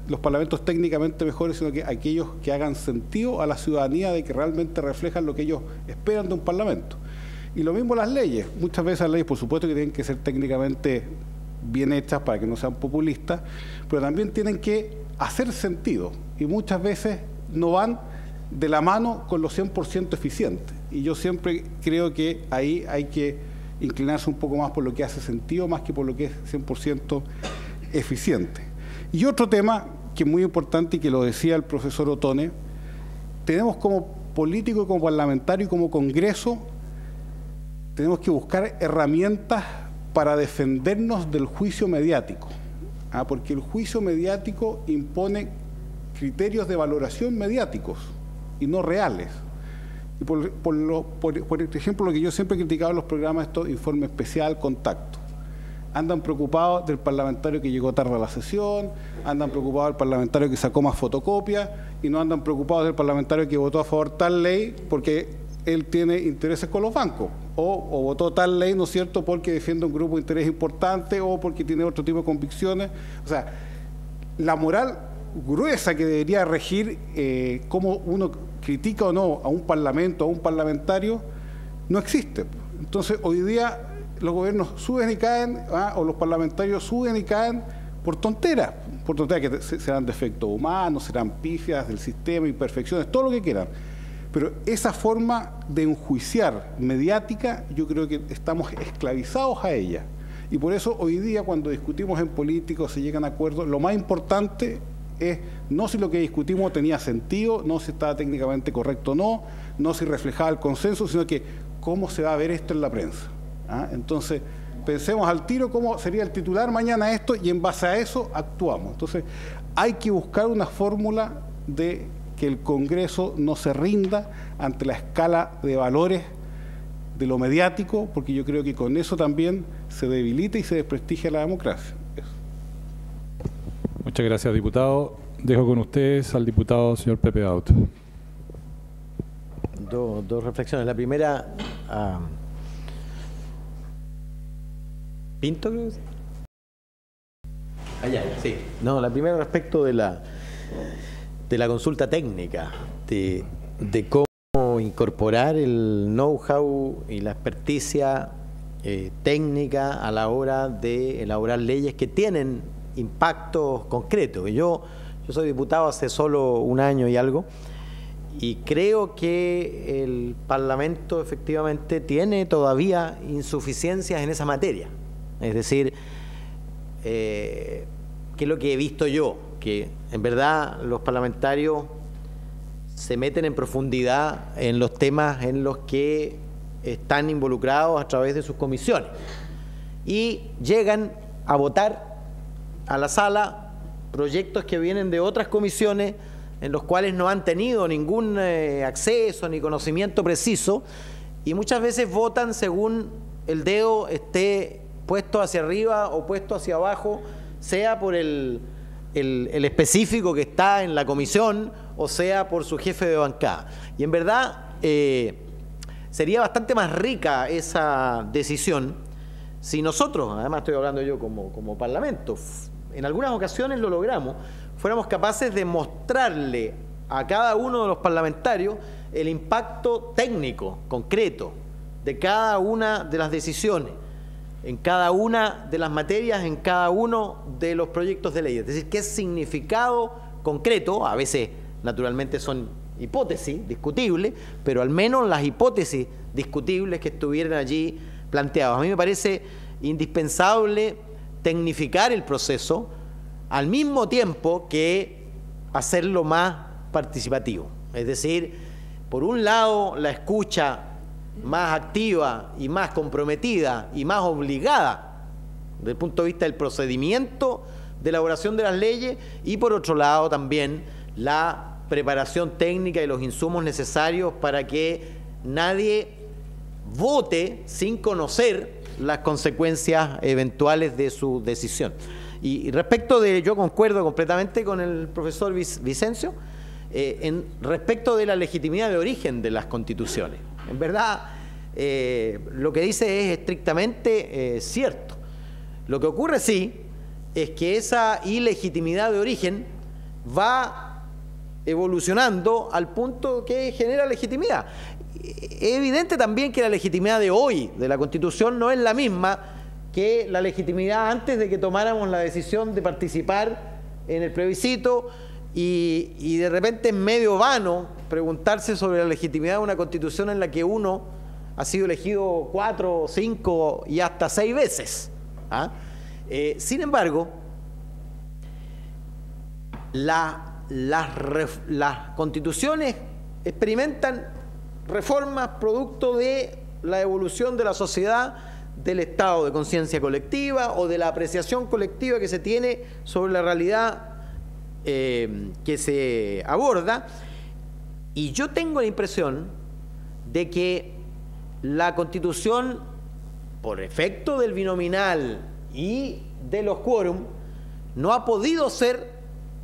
los parlamentos técnicamente mejores, sino que aquellos que hagan sentido a la ciudadanía, de que realmente reflejan lo que ellos esperan de un parlamento. Y lo mismo las leyes. Muchas veces las leyes, por supuesto, que tienen que ser técnicamente bien hechas para que no sean populistas, pero también tienen que hacer sentido. Y muchas veces no van de la mano con los 100% eficientes. Y yo siempre creo que ahí hay que inclinarse un poco más por lo que hace sentido, más que por lo que es 100% eficiente. Y otro tema que es muy importante y que lo decía el profesor Ottone, tenemos como político y como parlamentario y como Congreso, tenemos que buscar herramientas para defendernos del juicio mediático, porque el juicio mediático impone criterios de valoración mediáticos y no reales. Y por ejemplo, lo que yo siempre he criticado en los programas, estos informe especial, Contacto. Andan preocupados del parlamentario que llegó tarde a la sesión, andan preocupados del parlamentario que sacó más fotocopias, y no andan preocupados del parlamentario que votó a favor tal ley porque él tiene intereses con los bancos, o votó tal ley, ¿no es cierto?, porque defiende un grupo de interés importante o porque tiene otro tipo de convicciones. O sea, la moral gruesa que debería regir cómo uno critica o no a un parlamento, a un parlamentario, no existe. Entonces, hoy día los gobiernos suben y caen, o los parlamentarios suben y caen por tonteras que serán defectos humanos, serán pifias del sistema, imperfecciones, todo lo que quieran. Pero esa forma de enjuiciar mediática, yo creo que estamos esclavizados a ella. Y por eso hoy día, cuando discutimos en política o se llegan a acuerdos, lo más importante es no si lo que discutimos tenía sentido, no si estaba técnicamente correcto o no, no si reflejaba el consenso, sino que cómo se va a ver esto en la prensa. Entonces, pensemos al tiro cómo sería el titular mañana esto y en base a eso actuamos. Entonces, hay que buscar una fórmula de que el Congreso no se rinda ante la escala de valores de lo mediático, porque yo creo que con eso también se debilita y se desprestigia la democracia. Eso. Muchas gracias, diputado. Dejo con ustedes al diputado señor Pepe Daut. Dos reflexiones. La primera, ¿Pinto, creo? Allá, sí. No, la primera respecto de la consulta técnica, de cómo incorporar el know-how y la experticia técnica a la hora de elaborar leyes que tienen impactos concretos. Yo soy diputado hace solo un año y algo, y creo que el Parlamento efectivamente tiene todavía insuficiencias en esa materia. Es decir, ¿qué es lo que he visto yo? Que en verdad los parlamentarios se meten en profundidad en los temas en los que están involucrados a través de sus comisiones y llegan a votar a la sala proyectos que vienen de otras comisiones en los cuales no han tenido ningún acceso ni conocimiento preciso, y muchas veces votan según el dedo esté puesto hacia arriba o puesto hacia abajo, sea por el específico que está en la comisión o sea por su jefe de bancada. Y en verdad sería bastante más rica esa decisión si nosotros, además estoy hablando yo como Parlamento, en algunas ocasiones lo logramos, fuéramos capaces de mostrarle a cada uno de los parlamentarios el impacto técnico, concreto, de cada una de las decisiones, en cada una de las materias, en cada uno de los proyectos de ley. Es decir, qué significado concreto, a veces naturalmente son hipótesis discutibles, pero al menos las hipótesis discutibles que estuvieran allí planteadas. A mí me parece indispensable tecnificar el proceso al mismo tiempo que hacerlo más participativo. Es decir, por un lado, la escucha más activa y más comprometida y más obligada desde el punto de vista del procedimiento de elaboración de las leyes, y por otro lado también la preparación técnica y los insumos necesarios para que nadie vote sin conocer las consecuencias eventuales de su decisión. Y respecto de, yo concuerdo completamente con el profesor Vicencio, respecto de la legitimidad de origen de las constituciones. En verdad, lo que dice es estrictamente cierto. Lo que ocurre sí es que esa ilegitimidad de origen va evolucionando al punto que genera legitimidad. Es evidente también que la legitimidad de hoy de la Constitución no es la misma que la legitimidad antes de que tomáramos la decisión de participar en el plebiscito, y de repente es medio vano preguntarse sobre la legitimidad de una Constitución en la que uno ha sido elegido 4, 5 y hasta 6 veces. Sin embargo, las constituciones experimentan reformas producto de la evolución de la sociedad, del estado de conciencia colectiva o de la apreciación colectiva que se tiene sobre la realidad que se aborda. Y yo tengo la impresión de que la Constitución, por efecto del binominal y de los quórum, no ha podido ser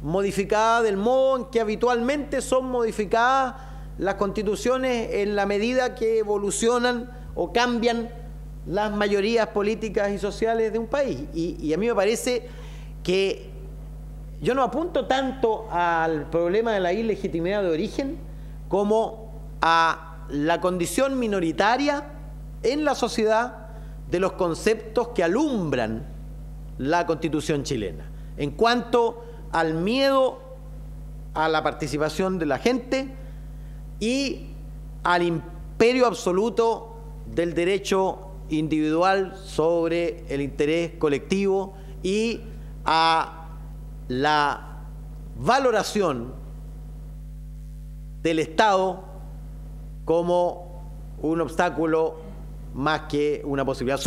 modificada del modo en que habitualmente son modificadas las constituciones en la medida que evolucionan o cambian las mayorías políticas y sociales de un país. Y a mí me parece que yo no apunto tanto al problema de la ilegitimidad de origen como a la condición minoritaria en la sociedad de los conceptos que alumbran la Constitución chilena. En cuanto al miedo a la participación de la gente y al imperio absoluto del derecho individual sobre el interés colectivo y a la valoración del Estado como un obstáculo más que una posibilidad.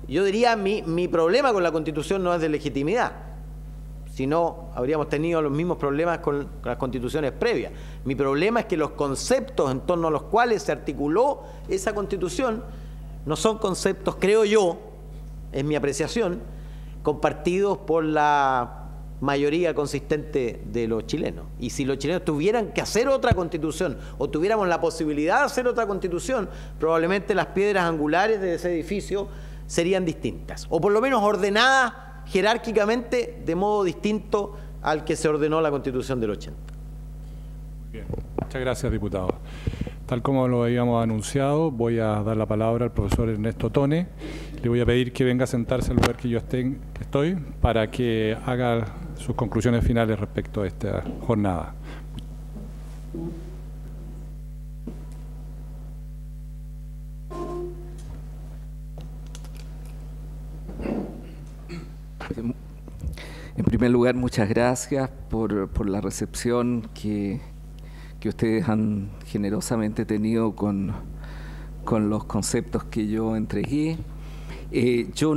Yo diría, mi problema con la Constitución no es de legitimidad, sino habríamos tenido los mismos problemas con las constituciones previas. Mi problema es que los conceptos en torno a los cuales se articuló esa Constitución no son conceptos, creo yo, es mi apreciación, compartidos por la mayoría consistente de los chilenos. Y si los chilenos tuvieran que hacer otra Constitución o tuviéramos la posibilidad de hacer otra Constitución, probablemente las piedras angulares de ese edificio serían distintas, o por lo menos ordenadas jerárquicamente de modo distinto al que se ordenó la Constitución del 80. Bien, muchas gracias, diputado. Tal como lo habíamos anunciado, voy a dar la palabra al profesor Ernesto Tone. Le voy a pedir que venga a sentarse al lugar que yo estoy para que haga sus conclusiones finales respecto a esta jornada. En primer lugar, muchas gracias por la recepción que ustedes han generosamente tenido con los conceptos que yo entregué. Yo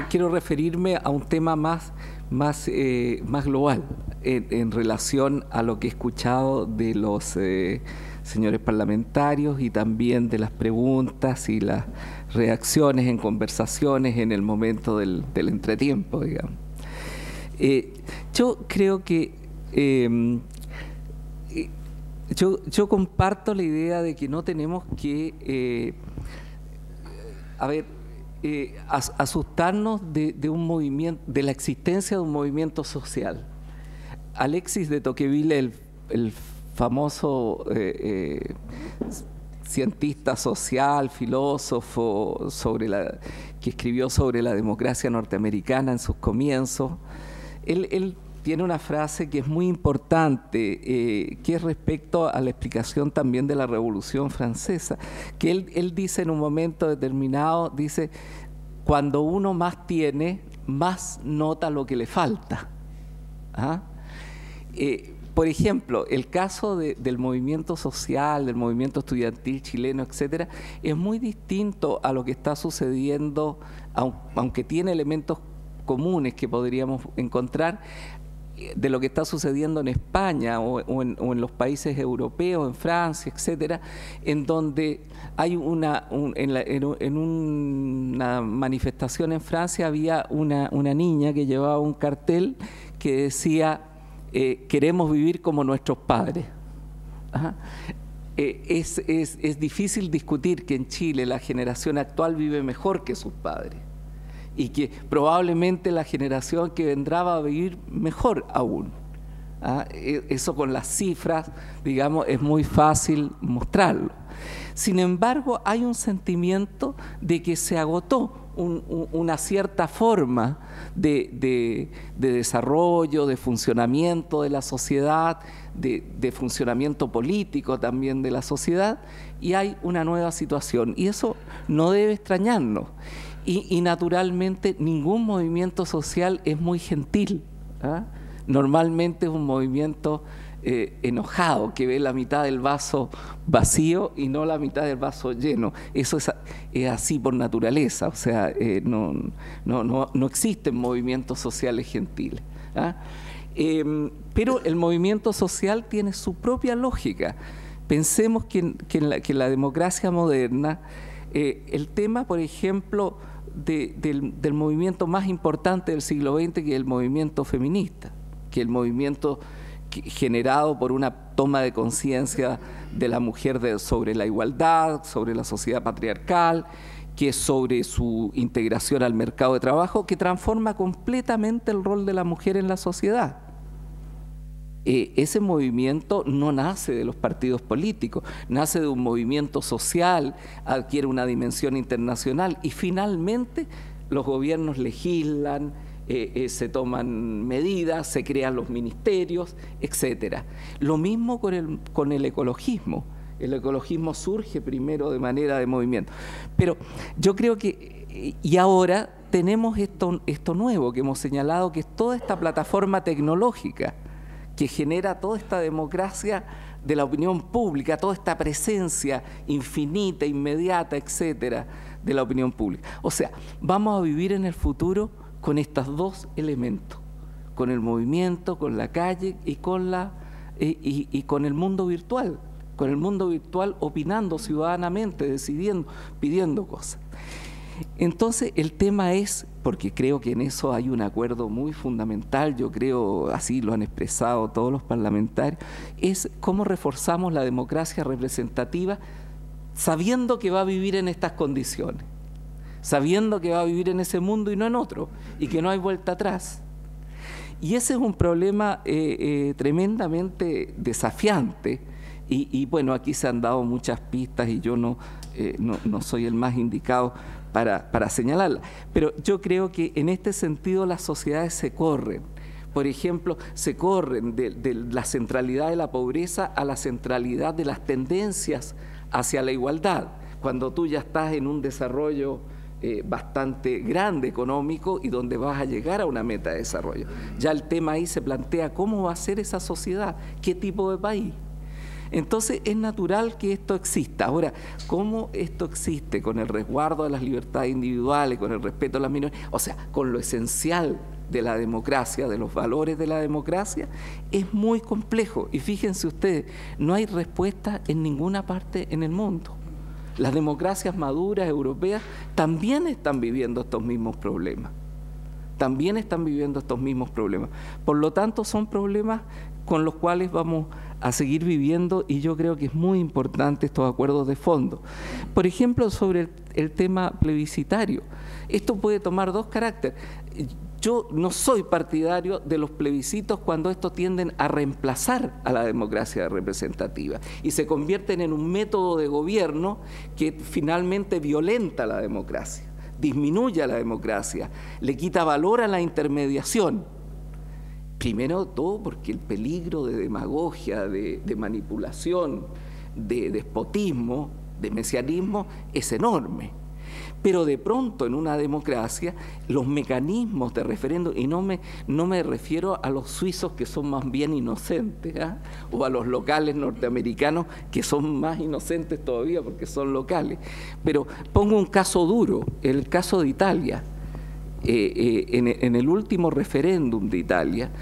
quiero referirme a un tema más global en relación a lo que he escuchado de los señores parlamentarios y también de las preguntas y las reacciones en conversaciones en el momento del entretiempo, digamos. Yo creo que yo comparto la idea de que no tenemos que asustarnos de un movimiento, de la existencia de un movimiento social. Alexis de Tocqueville, el famoso cientista social, filósofo que escribió sobre la democracia norteamericana en sus comienzos, él tiene una frase que es muy importante, que es respecto a la explicación también de la Revolución Francesa, que él dice en un momento determinado, dice, cuando uno más tiene, más nota lo que le falta. ¿Ah? Por ejemplo, el caso del movimiento social, del movimiento estudiantil chileno, etcétera, es muy distinto a lo que está sucediendo, aunque tiene elementos comunes que podríamos encontrar, de lo que está sucediendo en España o en los países europeos, en Francia, etcétera, en donde hay en una manifestación en Francia había una niña que llevaba un cartel que decía queremos vivir como nuestros padres. Ajá. Es difícil discutir que en Chile la generación actual vive mejor que sus padres y que probablemente la generación que vendrá va a vivir mejor aún. ¿Ah? Eso con las cifras, digamos, es muy fácil mostrarlo. Sin embargo, hay un sentimiento de que se agotó una cierta forma de desarrollo, de funcionamiento de la sociedad, de funcionamiento político también de la sociedad, y hay una nueva situación. Y eso no debe extrañarnos. Y naturalmente ningún movimiento social es muy gentil. ¿Ah? Normalmente es un movimiento enojado, que ve la mitad del vaso vacío y no la mitad del vaso lleno. Eso es así por naturaleza, o sea, no existen movimientos sociales gentiles. ¿Ah? Pero el movimiento social tiene su propia lógica. Pensemos que en la democracia moderna, el tema, por ejemplo, del movimiento más importante del siglo XX, que es el movimiento feminista, que es el movimiento generado por una toma de conciencia de la mujer sobre la igualdad, sobre la sociedad patriarcal, que es sobre su integración al mercado de trabajo, que transforma completamente el rol de la mujer en la sociedad. Ese movimiento no nace de los partidos políticos, nace de un movimiento social, adquiere una dimensión internacional y finalmente los gobiernos legislan, se toman medidas, se crean los ministerios, etcétera. Lo mismo con el ecologismo. El ecologismo surge primero de manera de movimiento. Pero yo creo que, y ahora tenemos esto nuevo que hemos señalado, que es toda esta plataforma tecnológica que genera toda esta democracia de la opinión pública, toda esta presencia infinita, inmediata, etcétera, de la opinión pública. O sea, vamos a vivir en el futuro con estos dos elementos, con el movimiento, con la calle y con el mundo virtual, opinando ciudadanamente, decidiendo, pidiendo cosas. Entonces el tema es, porque creo que en eso hay un acuerdo muy fundamental, yo creo, así lo han expresado todos los parlamentarios, es cómo reforzamos la democracia representativa sabiendo que va a vivir en estas condiciones, sabiendo que va a vivir en ese mundo y no en otro, y que no hay vuelta atrás. Y ese es un problema tremendamente desafiante, y bueno, aquí se han dado muchas pistas y yo no soy el más indicado para señalarla, pero yo creo que en este sentido las sociedades se corren. Por ejemplo, se corren de la centralidad de la pobreza a la centralidad de las tendencias hacia la igualdad, cuando tú ya estás en un desarrollo bastante grande económico y donde vas a llegar a una meta de desarrollo. Ya el tema ahí se plantea cómo va a ser esa sociedad, qué tipo de país. Entonces es natural que esto exista. Ahora, ¿cómo esto existe? Con el resguardo de las libertades individuales, con el respeto a las minorías, o sea, con lo esencial de la democracia, de los valores de la democracia, es muy complejo. Y fíjense ustedes, no hay respuesta en ninguna parte en el mundo. Las democracias maduras europeas también están viviendo estos mismos problemas. Por lo tanto, son problemas con los cuales vamos a seguir viviendo y yo creo que es muy importante estos acuerdos de fondo. Por ejemplo, sobre el tema plebiscitario. Esto puede tomar dos caracteres. Yo no soy partidario de los plebiscitos cuando estos tienden a reemplazar a la democracia representativa y se convierten en un método de gobierno que finalmente violenta la democracia, disminuye a la democracia, le quita valor a la intermediación. Primero de todo porque el peligro de demagogia, de manipulación, de despotismo, de mesianismo es enorme. Pero de pronto en una democracia los mecanismos de referéndum, y no me refiero a los suizos que son más bien inocentes, o a los locales norteamericanos que son más inocentes todavía porque son locales, pero pongo un caso duro, el caso de Italia. En el último referéndum de Italia,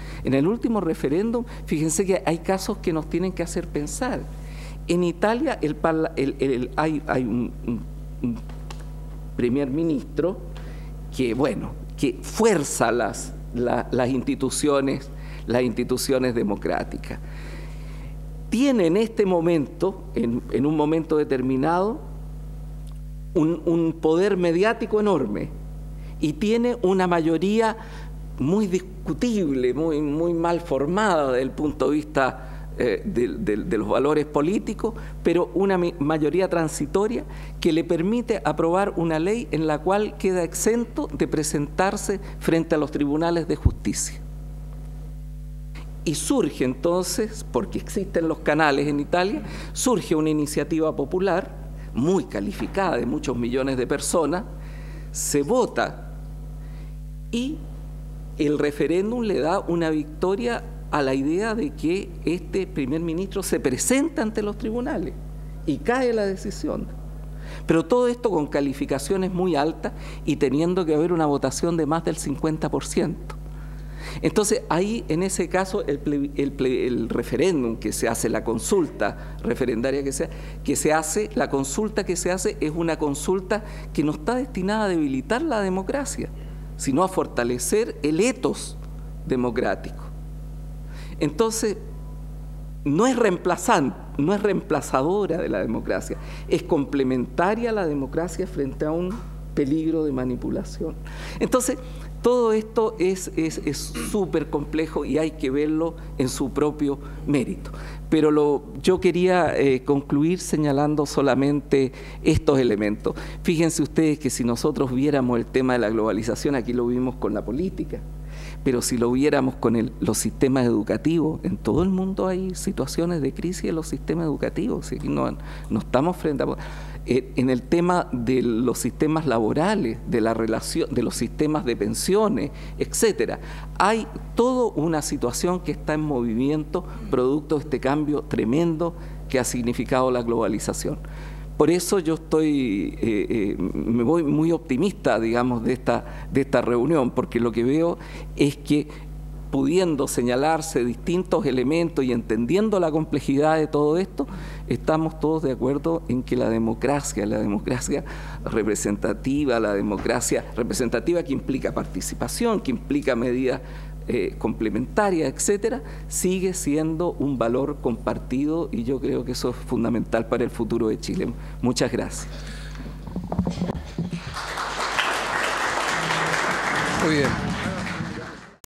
fíjense que hay casos que nos tienen que hacer pensar. En Italia hay un primer ministro que fuerza las instituciones democráticas. Tiene en este momento, en un momento determinado, un poder mediático enorme y tiene una mayoría muy discutible, muy mal formada desde el punto de vista de los valores políticos, pero una mayoría transitoria que le permite aprobar una ley en la cual queda exento de presentarse frente a los tribunales de justicia. Y surge entonces, porque existen los canales en Italia, surge una iniciativa popular muy calificada de muchos millones de personas, se vota y el referéndum le da una victoria a la idea de que este primer ministro se presenta ante los tribunales y cae la decisión. Pero todo esto con calificaciones muy altas y teniendo que haber una votación de más del 50%. Entonces ahí, en ese caso, el referéndum que se hace, la consulta referendaria que se hace, la consulta que se hace es una consulta que no está destinada a debilitar la democracia, sino a fortalecer el ethos democrático. Entonces, no es reemplazadora de la democracia, es complementaria a la democracia frente a un peligro de manipulación. Entonces, todo esto es súper complejo y hay que verlo en su propio mérito. Pero yo quería concluir señalando solamente estos elementos. Fíjense ustedes que si nosotros viéramos el tema de la globalización, aquí lo vimos con la política, pero si lo viéramos con los sistemas educativos, en todo el mundo hay situaciones de crisis en los sistemas educativos, no estamos frente a... En el tema de los sistemas laborales, de la relación, de los sistemas de pensiones, etcétera, hay toda una situación que está en movimiento producto de este cambio tremendo que ha significado la globalización. Por eso yo me voy muy optimista, digamos, de esta reunión, porque lo que veo es que, pudiendo señalarse distintos elementos y entendiendo la complejidad de todo esto, estamos todos de acuerdo en que la democracia representativa, que implica participación, que implica medidas complementarias, etcétera, sigue siendo un valor compartido y yo creo que eso es fundamental para el futuro de Chile. Muchas gracias. Muy bien.